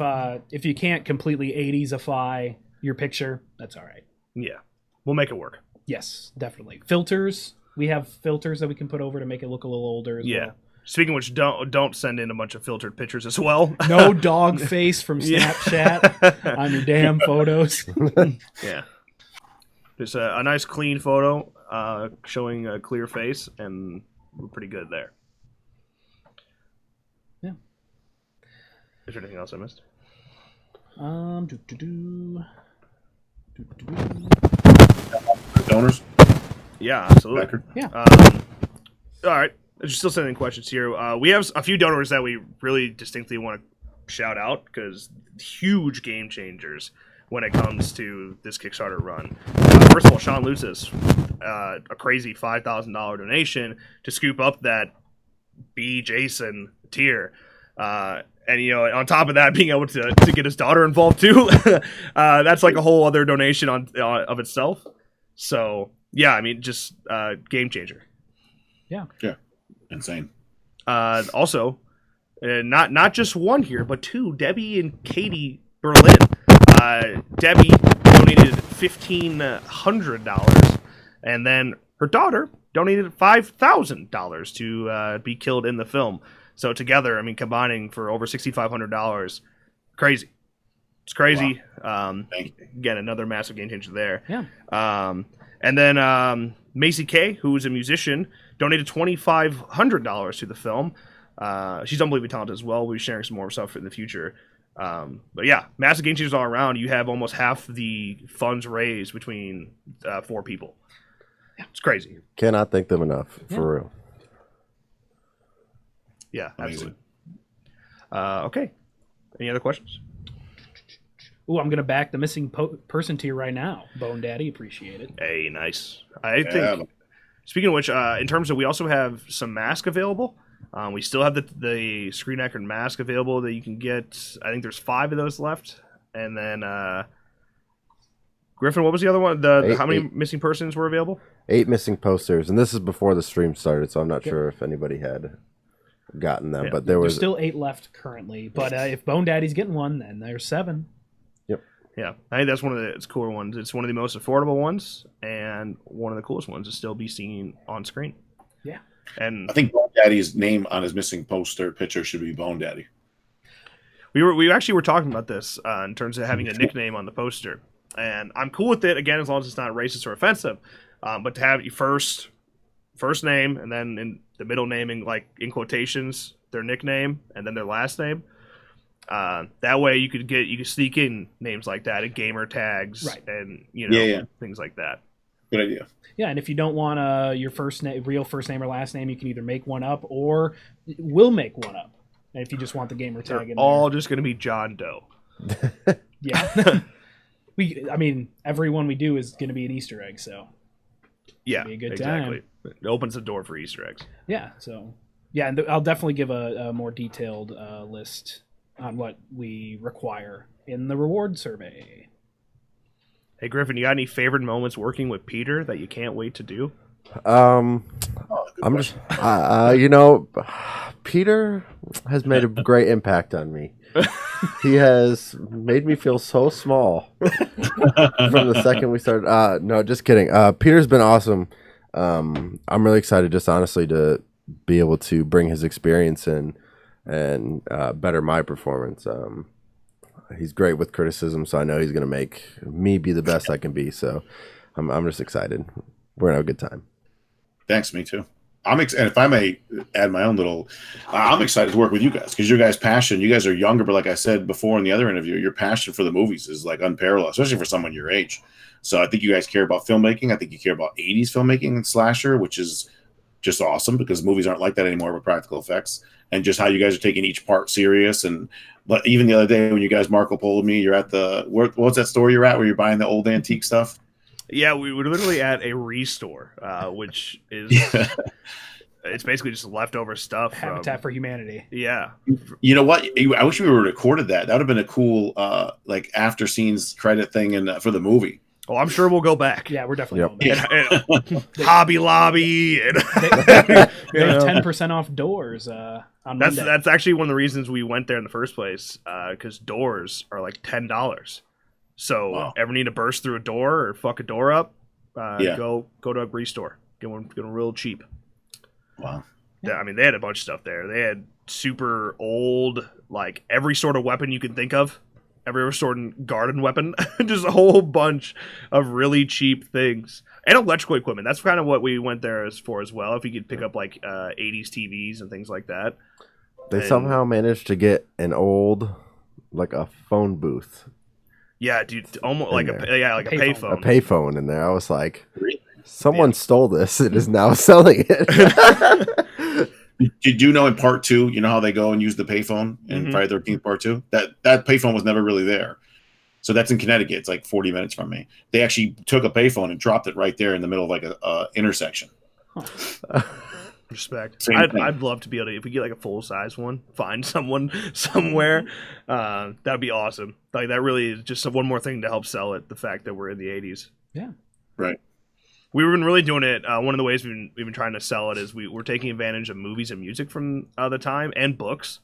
you can't completely 80s-ify your picture, that's all right. Yeah, we'll make it work. Yes, definitely. Filters. We have filters that we can put over to make it look a little older as well. Speaking of which, don't send in a bunch of filtered pictures as well. No dog face from Snapchat on your damn photos. Yeah, just a nice clean photo. Showing a clear face, and we're pretty good there. Yeah. Is there anything else I missed? Donors? Yeah, absolutely. Becker? Yeah. All right. Just still sending questions here. We have a few donors that we really distinctly want to shout out because huge game changers when it comes to this Kickstarter run. First of all, Sean Lucis, a crazy $5,000 donation to scoop up that B. Jason tier. And, you know, on top of that, being able to get his daughter involved too, that's like a whole other donation of itself. So, yeah, I mean, just game changer. Yeah. Insane. Also, not just one here, but two, Debbie and Katie Berlin. Debbie donated $1,500, and then her daughter donated $5,000 to be killed in the film. So together, I mean, combining for over $6,500, crazy. It's crazy. Wow. Again, another massive game changer there. Yeah. And then Macy Kay, who's a musician, donated $2,500 to the film. She's unbelievably talented as well. We'll be sharing some more stuff in the future. But yeah, massive game changers all around. You have almost half the funds raised between 4 people. It's crazy. Cannot thank them enough, for real. Yeah, absolutely. Okay. Any other questions? Ooh, I'm going to back the missing person tier right now. Bone Daddy, appreciate it. Hey, nice. I think, speaking of which, in terms of, we also have some masks available. We still have the screen accurate mask available that you can get. I think there's 5 of those left. And then, Griffin, what was the other one? How many missing persons were available? 8 missing posters. And this is before the stream started, so I'm not sure if anybody had gotten them. But there's still 8 left currently. But if Bone Daddy's getting one, then there's 7. Yeah, I think that's one of the cooler ones. It's one of the most affordable ones, and one of the coolest ones to still be seen on screen. Yeah. And I think Bone Daddy's name on his missing poster picture should be Bone Daddy. We actually were talking about this in terms of having a nickname on the poster, and I'm cool with it again as long as it's not racist or offensive. But to have your first name and then in the middle naming, like in quotations, their nickname and then their last name. That way you could sneak in names like that and gamer tags, right, and things like that. Good idea. Yeah, and if you don't want your real first name or last name, you can either make one up or we'll make one up. And if you just want the gamer tag, They're all just going to be John Doe. Yeah, every one we do is going to be an Easter egg, so yeah, be a good exactly. time. It opens the door for Easter eggs. Yeah, so yeah, and I'll definitely give a more detailed list on what we require in the reward survey. Hey Griffin, you got any favorite moments working with Peter that you can't wait to do? Peter has made a great impact on me. He has made me feel so small from the second we started. No, just kidding. Peter's been awesome. I'm really excited, just honestly, to be able to bring his experience in and better my performance. He's great with criticism, so I know he's going to make me be the best I can be. So I'm just excited. We're going to have a good time. Thanks, me too. And if I may add my own little, I'm excited to work with you guys because your guys' passion. You guys are younger, but like I said before in the other interview, your passion for the movies is like unparalleled, especially for someone your age. So I think you guys care about filmmaking. I think you care about 80s filmmaking and slasher, which is just awesome because movies aren't like that anymore with practical effects. And just how you guys are taking each part serious. And even the other day when you guys Marco Polo'd me, you're at what's that store you're at where you're buying the old antique stuff? Yeah, we were literally at a restore, which is it's basically just leftover stuff. Habitat for Humanity. Yeah. You know what? I wish we would have recorded that. That would have been a cool like after scenes credit thing for the movie. Oh, I'm sure we'll go back. Yeah, we're definitely going back. And Hobby Lobby. And they have 10% off doors on Monday. That's actually one of the reasons we went there in the first place, because doors are like $10. So ever need to burst through a door or fuck a door up, go to a restore. Get one real cheap. Wow. Yeah, I mean, they had a bunch of stuff there. They had super old, like every sort of weapon you can think of. Every sort of garden weapon, just a whole bunch of really cheap things. And electrical equipment. That's kind of what we went there for as well. If you could pick up like 80s TVs and things like that. They somehow managed to get an old, like a phone booth. Yeah, dude, almost like a payphone. A payphone in there. I was like, Someone stole this and is now selling it. Did you know in part 2, you know how they go and use the payphone in Friday the 13th part 2? That payphone was never really there. So that's in Connecticut. It's like 40 minutes from me. They actually took a payphone and dropped it right there in the middle of like a intersection. Respect. I'd love to be able to, if we get like a full size one, find someone somewhere. That'd be awesome. Like that really is just one more thing to help sell it. The fact that we're in the 80s. Yeah. Right. We've been really doing it. One of the ways we've been trying to sell it is we're taking advantage of movies and music from the time and books.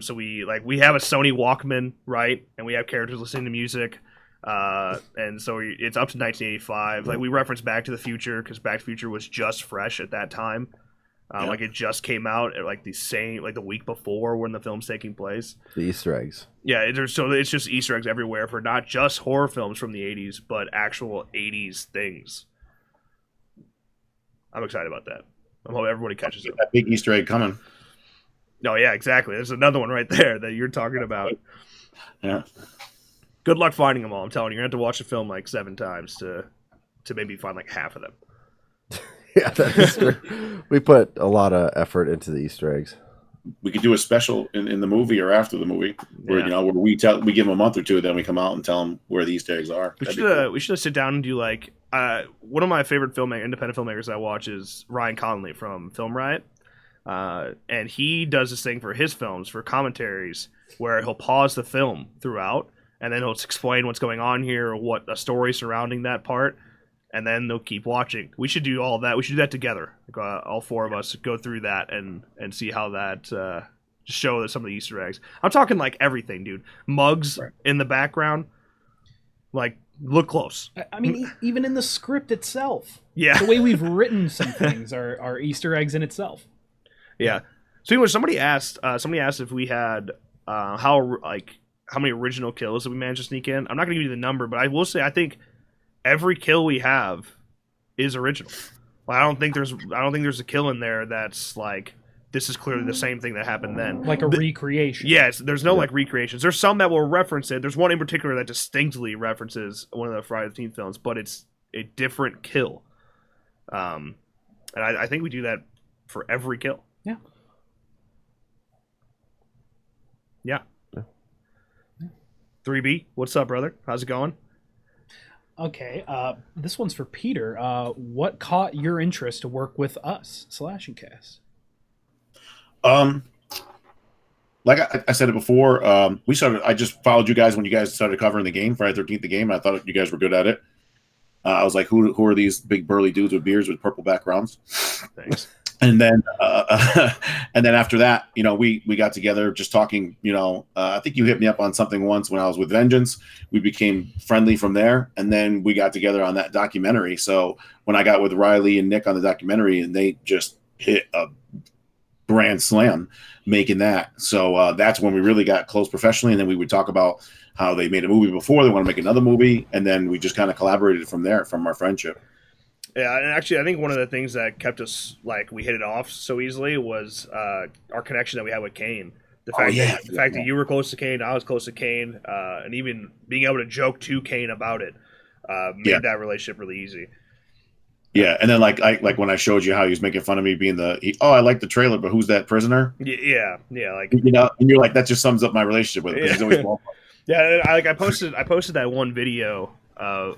So we have a Sony Walkman, right? And we have characters listening to music. And so it's up to 1985. Like we reference Back to the Future because Back to the Future was just fresh at that time. Like it just came out at like the week before when the film's taking place. The Easter eggs. Yeah, so it's just Easter eggs everywhere for not just horror films from the 80s, but actual 80s things. I'm excited about that. I hope everybody catches it. That big Easter egg coming. No, yeah, exactly. There's another one right there that you're talking about. Yeah. Good luck finding them all. I'm telling you, you're going to have to watch the film like 7 times to maybe find like half of them. Yeah, that is true. We put a lot of effort into the Easter eggs. We could do a special in the movie or after the movie where where we give them a month or two, then we come out and tell them where the Easter eggs are. We should sit down and do like one of my favorite independent filmmakers I watch is Ryan Connolly from Film Riot, and he does this thing for his films for commentaries where he'll pause the film throughout and then he'll explain what's going on here or what a story surrounding that part. And then they'll keep watching. We should do all of that. We should do that together. Like, all 4 of us go through that and see how that show some of the Easter eggs. I'm talking like everything, dude. Mugs in the background. Like, look close. I mean, even in the script itself. Yeah. The way we've written some things are Easter eggs in itself. Yeah. So anyway, somebody asked if we had how many original kills that we managed to sneak in. I'm not going to give you the number, but I will say I think every kill we have is original. I don't think there's a kill in there that's like this is clearly the same thing that happened then. Like a recreation. Yes, there's no like recreations. There's some that will reference it. There's one in particular that distinctly references one of the Friday the 13th films, but it's a different kill. And I think we do that for every kill. Yeah. Yeah. 3B, what's up, brother? How's it going? Okay, this one's for Peter. What caught your interest to work with us, Slashing Cast? Like I said it before, I just followed you guys when you guys started covering the game, Friday the 13th, the game. I thought you guys were good at it. I was like, who are these big burly dudes with beards with purple backgrounds? Thanks. And then after that, we got together just talking, I think you hit me up on something once when I was with Vengeance. We became friendly from there. And then we got together on that documentary. So when I got with Riley and Nick on the documentary, and they just hit a grand slam making that. So that's when we really got close professionally. And then we would talk about how they made a movie before, they want to make another movie. And then we just kind of collaborated from there, from our friendship. Yeah, and actually, I think one of the things that kept us we hit it off so easily was our connection that we had with Kane. The fact that you were close to Kane, I was close to Kane, and even being able to joke to Kane about it made that relationship really easy. Yeah, and then like when I showed you how he was making fun of me being I like the trailer, but who's that prisoner? Yeah, like and you're like, that just sums up my relationship with him. He's always yeah, I posted that one video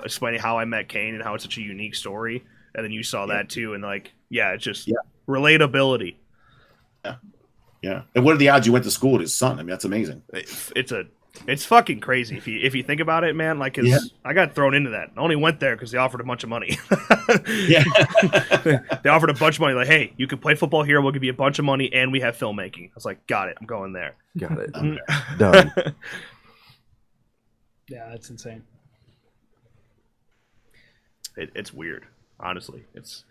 explaining how I met Kane and how it's such a unique story, and then you saw that too, and it's just relatability. Yeah. And what are the odds you went to school with his son? I mean, that's amazing. It's fucking crazy if you think about it, man. I got thrown into that. I only went there because they offered a bunch of money. Yeah, they offered a bunch of money. Like, hey, you can play football here. We'll give you a bunch of money, and we have filmmaking. I was like, got it. I'm going there. Got it. Done. Yeah, that's insane. It's weird, honestly. It's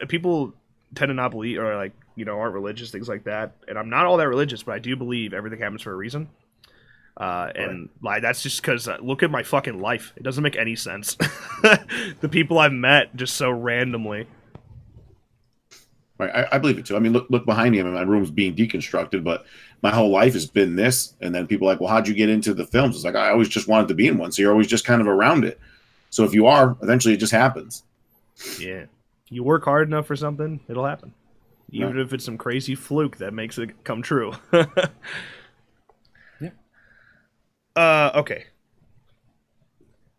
people tend to not believe or aren't religious, things like that. And I'm not all that religious, but I do believe everything happens for a reason. And that's just because look at my fucking life. It doesn't make any sense. The people I've met just so randomly. Right, I believe it too. I mean, look behind me. I mean, my room's being deconstructed, but my whole life has been this. And then people are like, well, how'd you get into the films? It's like, I always just wanted to be in one. So you're always just kind of around it. So if you are, eventually it just happens. Yeah. You work hard enough for something, it'll happen. Even Yeah. if it's some crazy fluke that makes it come true. Yeah. Okay.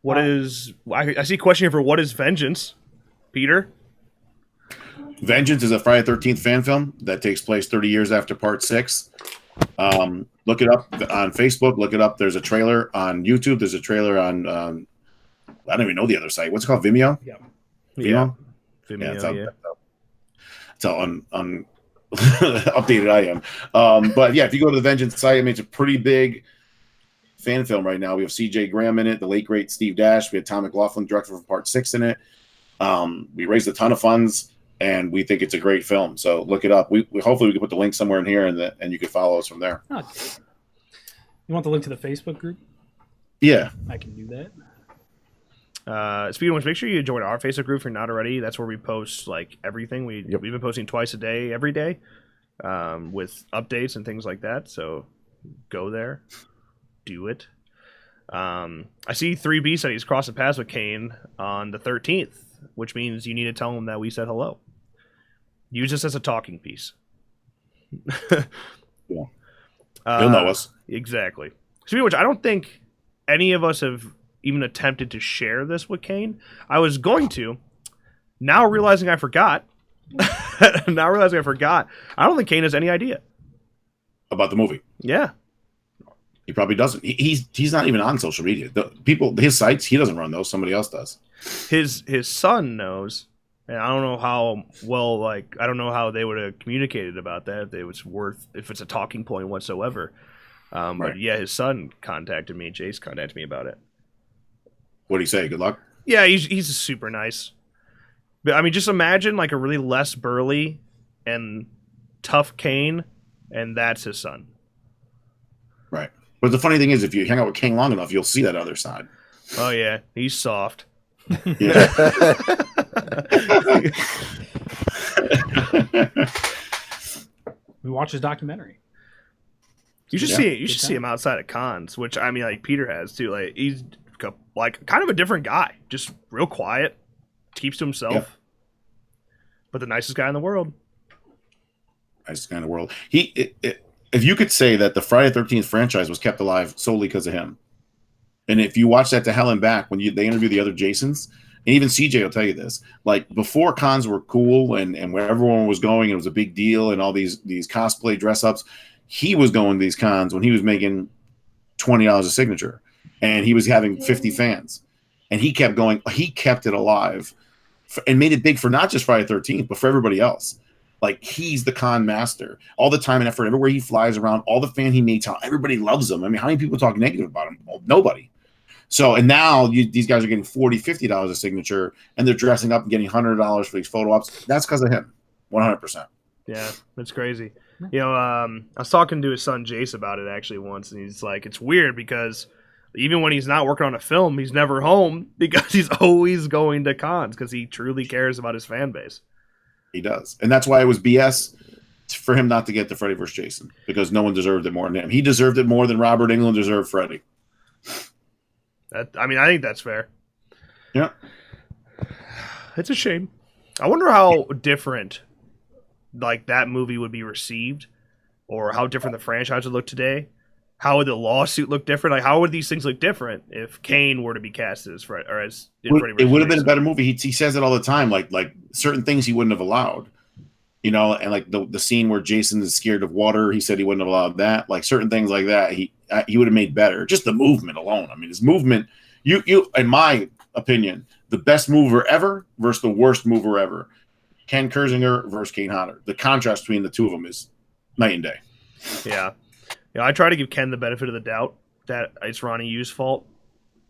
What is... I see a question here for what is Vengeance? Peter? Vengeance is a Friday the 13th fan film that takes place 30 years after Part 6. Look it up on Facebook. Look it up. There's a trailer on YouTube. There's a trailer on, I don't even know the other site. What's it called? Vimeo? Yeah. Vimeo? Vimeo, That's how, yeah. that's how updated I am. But yeah, if you go to the Vengeance site, I mean, it's a pretty big fan film right now. We have C.J. Graham in it, the late, great Steve Dash. We had Tom McLaughlin, director for Part 6 in it. We raised a ton of funds, and we think it's a great film. So look it up. We hopefully we can put the link somewhere in here, and you can follow us from there. Okay. You want the link to the Facebook group? Yeah. I can do that. Speaking of which, make sure you join our Facebook group if you're not already. That's where we post like everything. We've been posting twice a day, every day, with updates and things like that. So go there, do it. I see 3B said he's crossing paths with Kane on the 13th, which means you need to tell him that we said hello. Use this as a talking piece. Yeah. He'll know us. Exactly. Speaking of which, I don't think any of us have even attempted to share this with Kane. I was going to. Now realizing I forgot. I don't think Kane has any idea About the movie. Yeah. He probably doesn't. He's not even on social media. The people, his sites, he doesn't run those. Somebody else does. His son knows, and I don't know how well. Like, I don't know how they would have communicated about that. If it's a talking point whatsoever. Right. But yeah, his son contacted me. Jace contacted me about it. What do you say? Good luck. Yeah, he's super nice. But I mean, just imagine like a really less burly and tough Kane, and that's his son. Right. But the funny thing is, if you hang out with Kane long enough, you'll see that other side. Oh yeah, he's soft. Yeah. We watched his documentary. You should Yeah. see it. You should see him outside of cons, which I mean, like Peter has too. Like he's like kind of a different guy, just real quiet, keeps to himself, Yeah. but the nicest guy in the world. Nice kind of world. If you could say that the Friday the 13th franchise was kept alive solely because of him, and if you watch that to hell and back when they interview the other Jasons, and even CJ will tell you this, like before cons were cool and where everyone was going, it was a big deal, and all these cosplay dress ups. He was going to these cons when he was making $20 a signature, and he was having 50 fans, and he kept going. He kept it alive, and made it big for not just Friday the 13th, but for everybody else. Like he's the con master. All the time and effort, everywhere he flies around, all the fan he makes, everybody loves him. I mean, how many people talk negative about him? Well, nobody. So, and now these guys are getting $40, $50 a signature, and they're dressing up and getting $100 for these photo ops. That's because of him, 100%. Yeah, that's crazy. You know, I was talking to his son Jace about it actually once, and he's like, it's weird because even when he's not working on a film, he's never home because he's always going to cons because he truly cares about his fan base. He does. And that's why it was BS for him not to get the Freddy vs. Jason, because no one deserved it more than him. He deserved it more than Robert Englund deserved Freddy. I mean, I think that's fair. Yeah. It's a shame. I wonder how different like that movie would be received, or how different the franchise would look today. How would the lawsuit look different? Like, how would these things look different if Kane were to be cast as Fred, or as Freddy It would have been a Jason? better movie. He says it all the time, like certain things he wouldn't have allowed, you know, and like the scene where Jason is scared of water, he said he wouldn't have allowed that. Like certain things like that, he would have made better. Just the movement alone. I mean, his movement. You in my opinion, the best mover ever versus the worst mover ever. Ken Kersinger versus Kane Hodder. The contrast between the two of them is night and day. Yeah. You know, I try to give Ken the benefit of the doubt that it's Ronnie Yu's fault,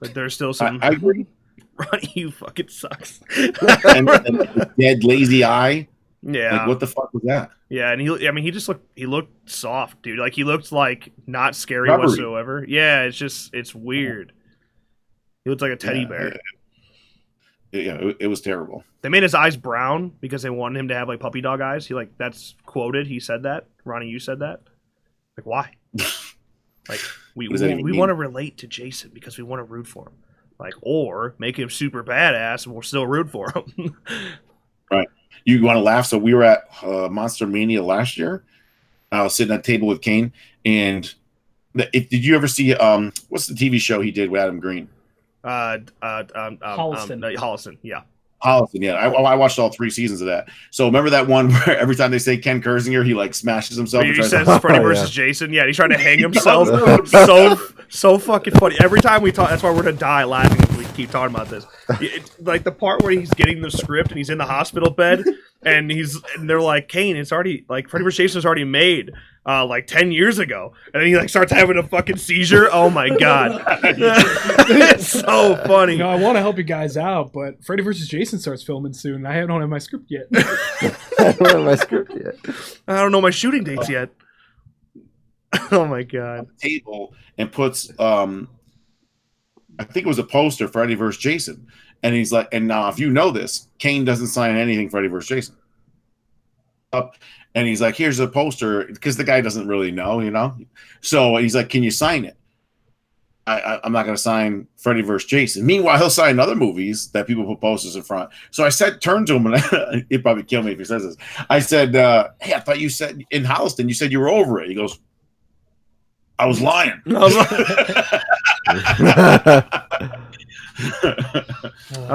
but there's still some. I agree. Ronnie Yu fucking sucks. and the dead lazy eye. Yeah. Like what the fuck was that? Yeah, and he looked soft, dude. Like he looked like not scary Rubbery. whatsoever. Yeah, it's weird. He looks like a teddy bear. It was terrible. They made his eyes brown because they wanted him to have like puppy dog eyes. That's quoted. He said that. Ronnie Yu said that. Like why? Like we What does that even mean? want to relate to Jason because we want to root for him. Like, or make him super badass and we'll still root for him. Right. You want to laugh? So we were at Monster Mania last year. I was sitting at a table with Kane, and did you ever see what's the TV show he did with Adam Green? Holliston. Yeah. Holliston, yeah. I watched all 3 seasons of that. So remember that one where every time they say Ken Kersinger, he like smashes himself. He and tries says to- Freddy versus Jason. Yeah, he's trying to hang himself. so fucking funny. Every time we talk, that's why we're gonna die laughing if we keep talking about this. Like the part where he's getting the script and he's in the hospital bed and they're like, Kane, it's already like Freddy vs. Jason's already made like 10 years ago, and then he like starts having a fucking seizure. Oh my god, it's so funny. You know, I want to help you guys out, but Freddy vs. Jason starts filming soon. And I don't have my script yet. I don't have my script yet. I don't know my shooting dates yet. Oh my god. Table and puts I think it was a poster Freddy vs. Jason, and he's like, and now if you know this, Kane doesn't sign anything Freddy vs. Jason. And he's like, here's a poster, because the guy doesn't really know, you know. So he's like, can you sign it? I'm not going to sign Freddy vs. Jason. Meanwhile, he'll sign other movies that people put posters in front. So I said, turn to him, and he'd probably kill me if he says this. I said, hey, I thought you said in Holliston, you said you were over it. He goes, I was lying. I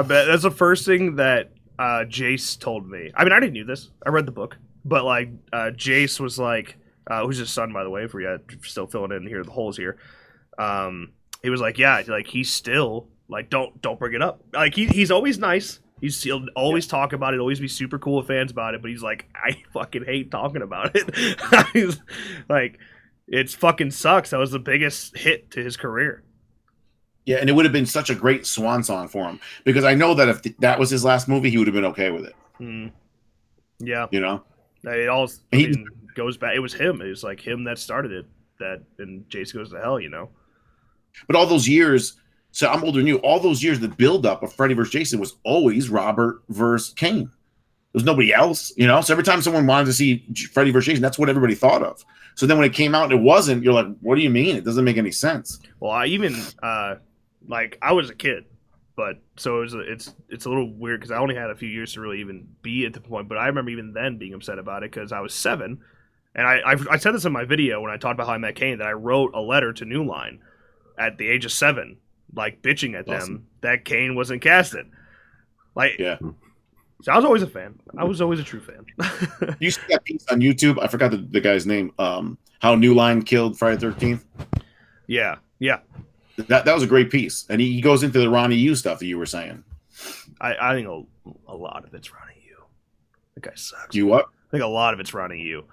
bet that's the first thing that Jace told me. I mean, I didn't knew this. I read the book, but like Jace was like, who's his son, by the way, if we're still filling in here the holes here. He was like, yeah, like he's still like, don't bring it up. Like he's always nice. He'll always talk about it, always be super cool with fans about it. But he's like, I fucking hate talking about it. He's like, it fucking sucks. That was the biggest hit to his career. Yeah, and it would have been such a great swan song for him, because I know that if that was his last movie, he would have been okay with it. Yeah, you know, it all goes back. It was him. It was like him that started it. And Jace goes to hell. You know. But all those years, so I'm older than you. All those years, the buildup of Freddy vs. Jason was always Robert versus Kane. There's nobody else, you know. So every time someone wanted to see Freddy vs. Jason, that's what everybody thought of. So then when it came out and it wasn't, you're like, what do you mean? It doesn't make any sense. Well, I even like I was a kid, but so it's a little weird because I only had a few years to really even be at the point. But I remember even then being upset about it because I was 7, and I said this in my video when I talked about how I met Kane, that I wrote a letter to New Line at the age of 7, like bitching at them that Kane wasn't casted. Like, yeah. So I was always a fan. I was always a true fan. You see that piece on YouTube? I forgot the guy's name. How New Line killed Friday the 13th. Yeah. That was a great piece, and he goes into the Ronnie Yu stuff that you were saying. I think a lot of it's Ronnie Yu. That guy sucks. You what? I think a lot of it's Ronnie Yu.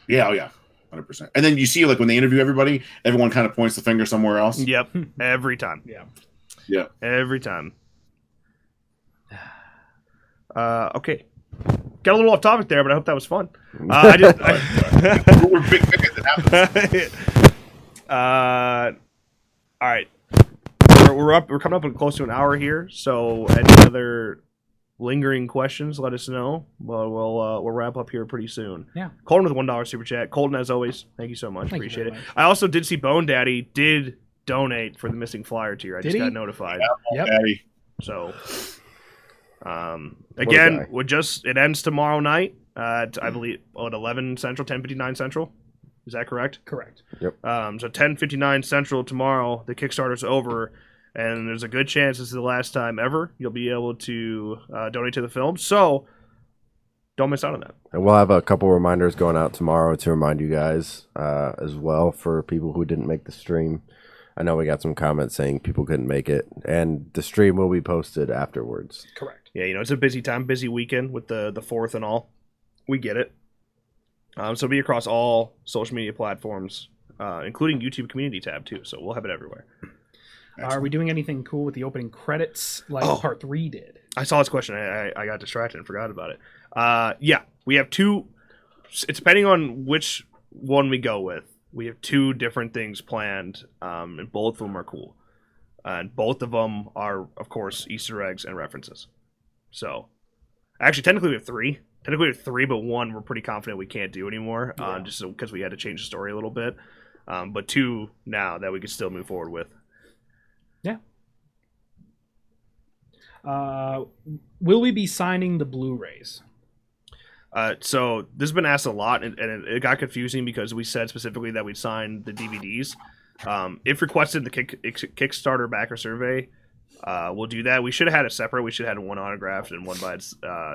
Yeah, 100%. And then you see, like when they interview everybody, everyone kind of points the finger somewhere else. Yep, every time. Yeah, every time. Okay. Got a little off topic there, but I hope that was fun. We're big figures that happens. All right. We're coming up close to an hour here, so any other lingering questions, let us know. Well, we'll wrap up here pretty soon. Yeah. Colton with $1 super chat. Colton, as always, thank you so much. Thank Appreciate you it. very much. I also did see Bone Daddy did donate for the missing flyer tier. I just got notified. Yeah, Yep. Daddy. So, again, it ends tomorrow night at, I believe, at 11 Central, 10:59 Central. Is that correct? Correct. Yep. So 10:59 Central tomorrow, the Kickstarter's over, and there's a good chance this is the last time ever you'll be able to donate to the film. So don't miss out on that. And we'll have a couple reminders going out tomorrow to remind you guys as well for people who didn't make the stream. I know we got some comments saying people couldn't make it, and the stream will be posted afterwards. Correct. Yeah, it's a busy time, busy weekend with the 4th and all. We get it. So it'll be across all social media platforms, including YouTube community tab too. So we'll have it everywhere. Are we doing anything cool with the opening credits like Part 3 did? I saw this question. I got distracted and forgot about it. Yeah, we have 2. It's depending on which one we go with. We have 2 different things planned, and both of them are cool. And both of them are, of course, Easter eggs and references. So, actually, technically we have 3. But 1 we're pretty confident we can't do anymore, just because we had to change the story a little bit. But 2 now that we can still move forward with. Yeah. Will we be signing the Blu-rays? So this has been asked a lot, and it got confusing because we said specifically that we'd sign the DVDs. If requested in the Kickstarter backer survey, we'll do that. We should have had it separate. We should have had one autographed and one by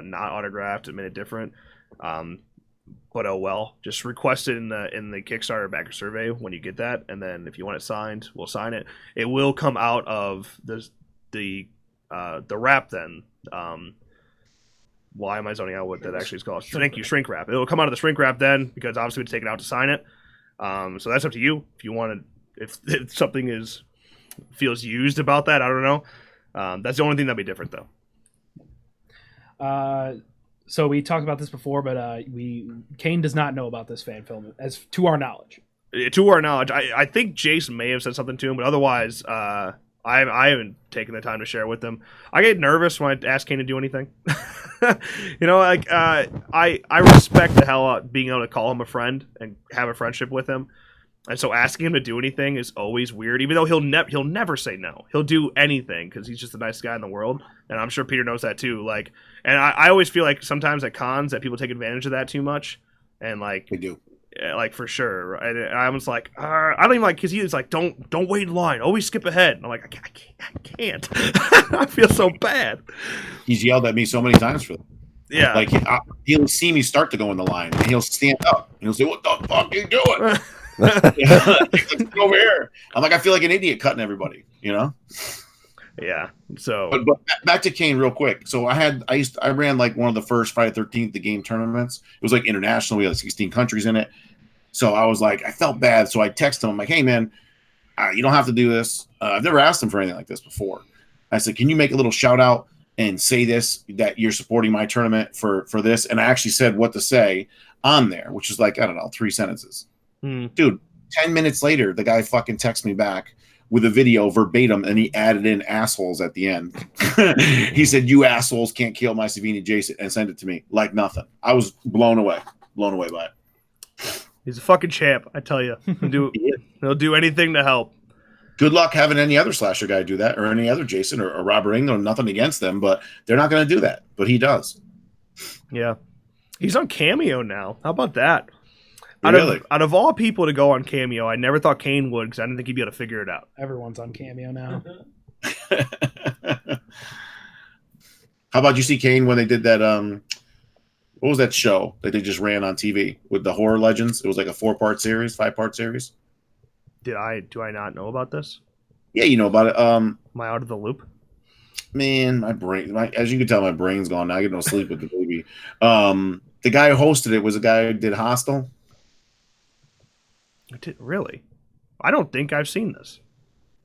not autographed and made it different. But oh well. Just request it in the Kickstarter backer survey when you get that, and then if you want it signed, we'll sign it. It will come out of the wrap then. Why am I zoning out what that actually is called? Thank you, shrink wrap. It'll come out of the shrink wrap then, because obviously we take it out to sign it. So that's up to you. If you want to, if something feels used about that, I don't know. That's the only thing that'd be different though. So we talked about this before, but Kane does not know about this fan film, as to our knowledge. To our knowledge, I think Jason may have said something to him, but otherwise, I haven't taken the time to share with them. I get nervous when I ask Kane to do anything. I respect the hell out being able to call him a friend and have a friendship with him, and so asking him to do anything is always weird. Even though he'll never say no. He'll do anything because he's just the nicest guy in the world, and I'm sure Peter knows that too. And I always feel like sometimes at cons that people take advantage of that too much, and They do. for sure. And I was like, I don't even because he was like, don't wait in line, always skip ahead. And I'm like, I can't. I feel so bad. He's yelled at me so many times for that. Yeah, Like he'll see me start to go in the line, and he'll stand up and he'll say, "What the fuck are you doing?" Let's get over here. I'm like, I feel like an idiot cutting everybody, Yeah. So, but back to Kane real quick. So I ran like one of the first Friday 13th the game tournaments. It was like international. We had 16 countries in it. So I was like, I felt bad. So I texted him, I'm like, hey man, you don't have to do this. I've never asked him for anything like this before. I said, can you make a little shout out and say this, that you're supporting my tournament for this? And I actually said what to say on there, which is like, I don't know, 3 sentences. Dude, 10 minutes later, the guy fucking texts me back with a video verbatim, and he added in assholes at the end. He said, you assholes can't kill my Savini Jason, and sent it to me like nothing. I was blown away by it. He's a fucking champ, I tell you. He'll do anything to help. Good luck having any other slasher guy do that, or any other Jason or Robert England. Nothing against them, but they're not going to do that. But he does. Yeah. He's on Cameo now. How about that? Really? Out of all people to go on Cameo, I never thought Kane would, because I didn't think he'd be able to figure it out. Everyone's on Cameo now. How about you see Kane when they did that? What was that show that they just ran on TV with the horror legends? It was like a 5-part series. Do I not know about this? Yeah, you know about it. Am I out of the loop? Man, my brain, as you can tell, my brain's gone now. I get no sleep with the baby. The guy who hosted it was a guy who did Hostel. Really? I don't think I've seen this.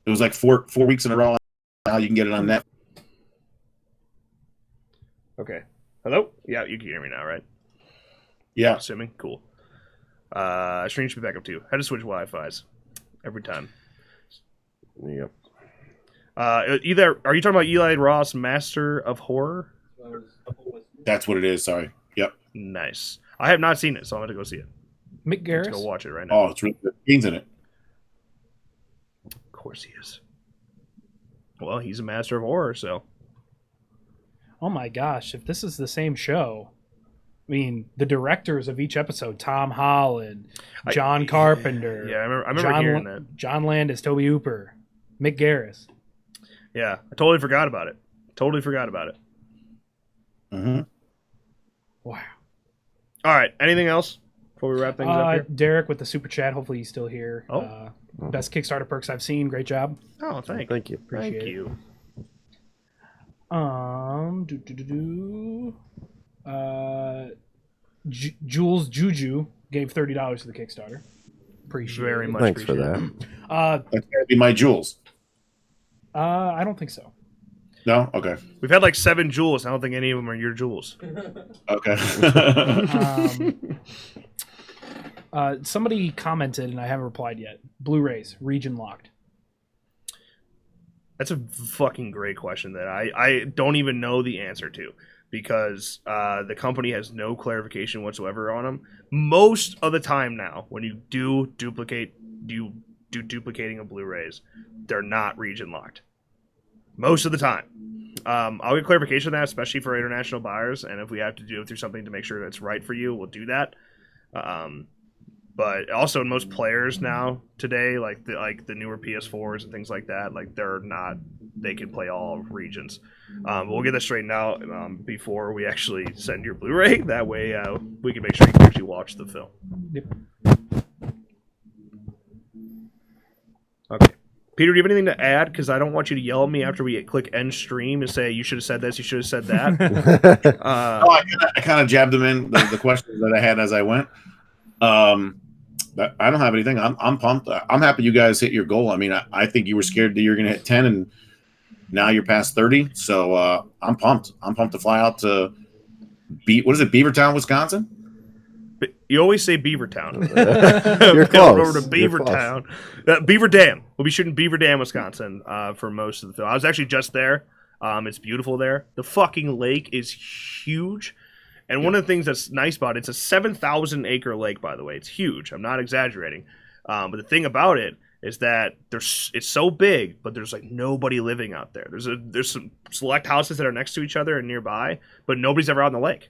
It was like four weeks in a row. Now you can get it on Netflix. Okay. Hello? Yeah, you can hear me now, right? Yeah. Assuming. Cool. Stream should be back up too. Had to switch Wi-Fi's every time. Yep. Are you talking about Eli Roth, Master of Horror? That's what it is. Sorry. Yep. Nice. I have not seen it, so I'm going to go see it. Mick Garris? Let's go watch it right now. Oh, it's really good. Kane's in it. Of course he is. Well, he's a master of horror, so. Oh my gosh, if this is the same show, I mean, the directors of each episode, Tom Holland, John Carpenter. Yeah, I remember hearing that. John Landis, Toby Hooper, Mick Garris. Yeah, I totally forgot about it. Mm-hmm. Wow. All right, anything else before we wrap things up here? Derek with the super chat. Hopefully he's still here. Oh. Best Kickstarter perks I've seen. Great job. Oh, Thank you. Appreciate Thank it. you. Jules Juju gave $30 to the Kickstarter. Appreciate Very it. much. Thanks for appreciate that. That's gotta be my jewels. I don't think so. No? Okay. We've had like 7 jewels. I don't think any of them are your jewels. Okay. Somebody commented, and I haven't replied yet. Blu-rays, region locked. That's a fucking great question that I don't even know the answer to, because the company has no clarification whatsoever on them. Most of the time now, when you do duplicating of Blu-rays, they're not region locked. most of the time. I'll get clarification on that, especially for international buyers, and if we have to do it through something to make sure that's right for you, we'll do that. But also, most players now today, like the newer PS4s and things like that, like they can play all regions. We'll get this straightened out before we actually send your Blu-ray. That way, we can make sure you can actually watch the film. Yep. Okay. Peter, do you have anything to add? Because I don't want you to yell at me after we click end stream and say, you should have said this, you should have said that. I kind of jabbed them in the questions that I had as I went. I don't have anything. I'm pumped. I'm happy you guys hit your goal. I mean, I think you were scared that you were going to hit 10, and now you're past 30. So I'm pumped. I'm pumped to fly out to Beavertown, Wisconsin? You always say Beavertown. You're close. Over to Beavertown. Beaver Dam. We'll be shooting Beaver Dam, Wisconsin for most of the film. I was actually just there. It's beautiful there. The fucking lake is huge. And one of the things that's nice about it, it's a 7,000 acre lake, by the way. It's huge. I'm not exaggerating. But the thing about it is that it's so big, but there's like nobody living out there. There's some select houses that are next to each other and nearby, but nobody's ever out on the lake.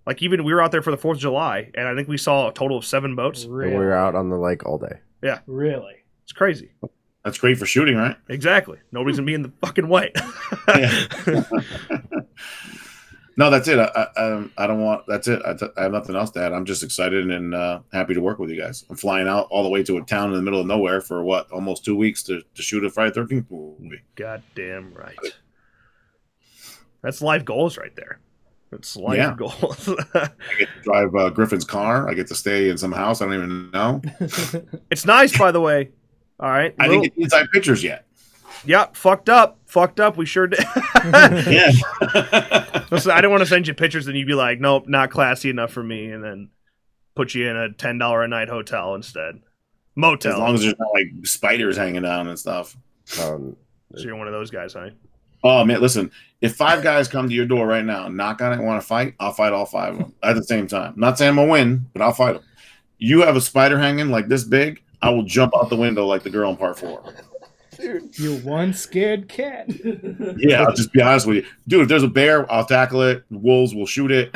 Like, even we were out there for the 4th of July, and I think we saw a total of 7 boats. Really? And we were out on the lake all day. Yeah. Really? It's crazy. That's great for shooting, right? Exactly. Nobody's going to be in the fucking way. No, that's it. I don't want. That's it. I have nothing else to add. I'm just excited and happy to work with you guys. I'm flying out all the way to a town in the middle of nowhere for almost 2 weeks to shoot a Friday the 13th movie. Goddamn right. That's life goals right there. It's life goals. I get to drive Griffin's car. I get to stay in some house I don't even know. It's nice, by the way. All right. I didn't get inside pictures yet. Yep, fucked up. We sure did. Yeah. Listen, I didn't want to send you pictures and you'd be like, nope, not classy enough for me, and then put you in a $10 a night hotel instead. Motel. As long as there's not like spiders hanging down and stuff. So you're one of those guys, huh? Oh, man, listen. If 5 guys come to your door right now, knock on it, and want to fight, I'll fight all 5 of them at the same time. I'm not saying I'm going to win, but I'll fight them. You have a spider hanging like this big, I will jump out the window like the girl in part 4. Dude, you're one scared cat. Yeah, I'll just be honest with you. Dude, if there's a bear, I'll tackle it. Wolves will shoot it.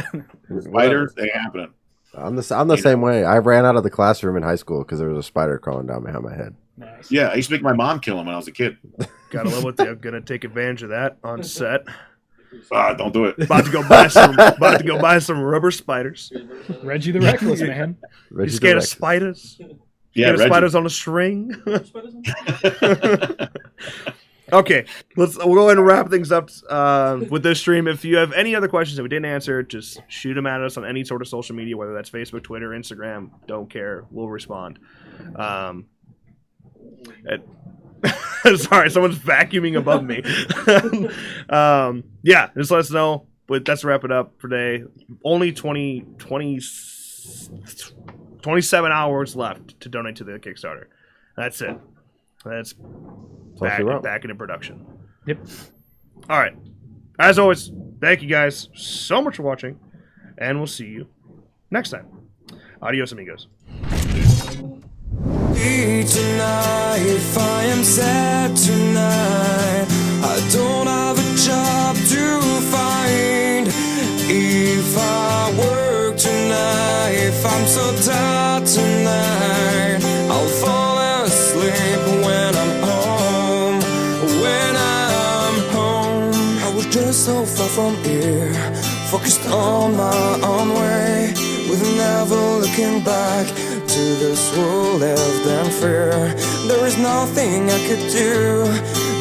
Spiders, they ain't happening. I'm the same way. I ran out of the classroom in high school because there was a spider crawling down behind my head. Nice. Yeah, I used to make my mom kill him when I was a kid. Gotta love what they're gonna take advantage of that on set. Don't do it. About to go buy some rubber spiders. Reggie the Reckless, man. You scared of spiders? Yeah, spiders on a string. Okay, we'll go ahead and wrap things up with this stream. If you have any other questions that we didn't answer, just shoot them at us on any sort of social media, whether that's Facebook, Twitter, Instagram. Don't care. We'll respond. Sorry, someone's vacuuming above me. Yeah, just let us know. But that's wrap it up for today. Only 27 hours left to donate to the Kickstarter. That's it. That's back into production. Yep. All right. As always, thank you guys so much for watching, and we'll see you next time. Adios, amigos. Tonight, if I am sad tonight, I don't have a job to find. If I work tonight, if I'm so tired tonight, I'll fall asleep when I'm home. When I'm home, I was just so far from here, focused on my own way, with never looking back to this world lived in fear. There is nothing I could do,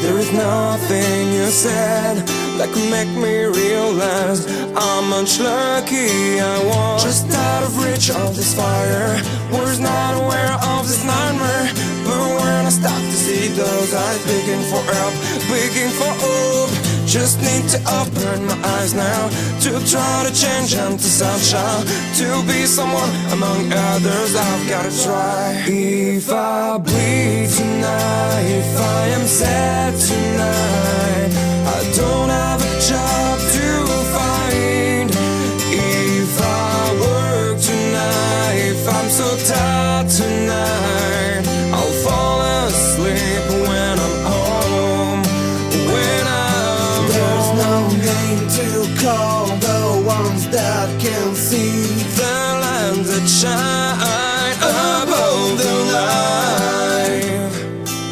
there is nothing you said that could make me realize how much lucky I was. Just out of reach of this fire, was not aware of this nightmare. But when I start to see those eyes begging for help, begging for hope, just need to open my eyes now, to try to change into sunshine, to be someone among others. I've gotta try. If I bleed tonight, if I am sad tonight, I don't have a job to find. If I work tonight, if I'm so tired tonight, I'll fall asleep when I'm home. When shine above the life.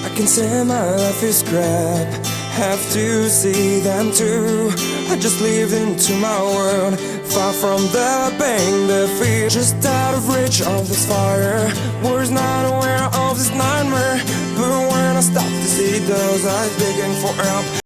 I can say my life is crap, have to see them too. I just live into my world, far from the pain, the fear, just out of reach of this fire. Was not aware of this nightmare, but when I stop to see those eyes begging for help,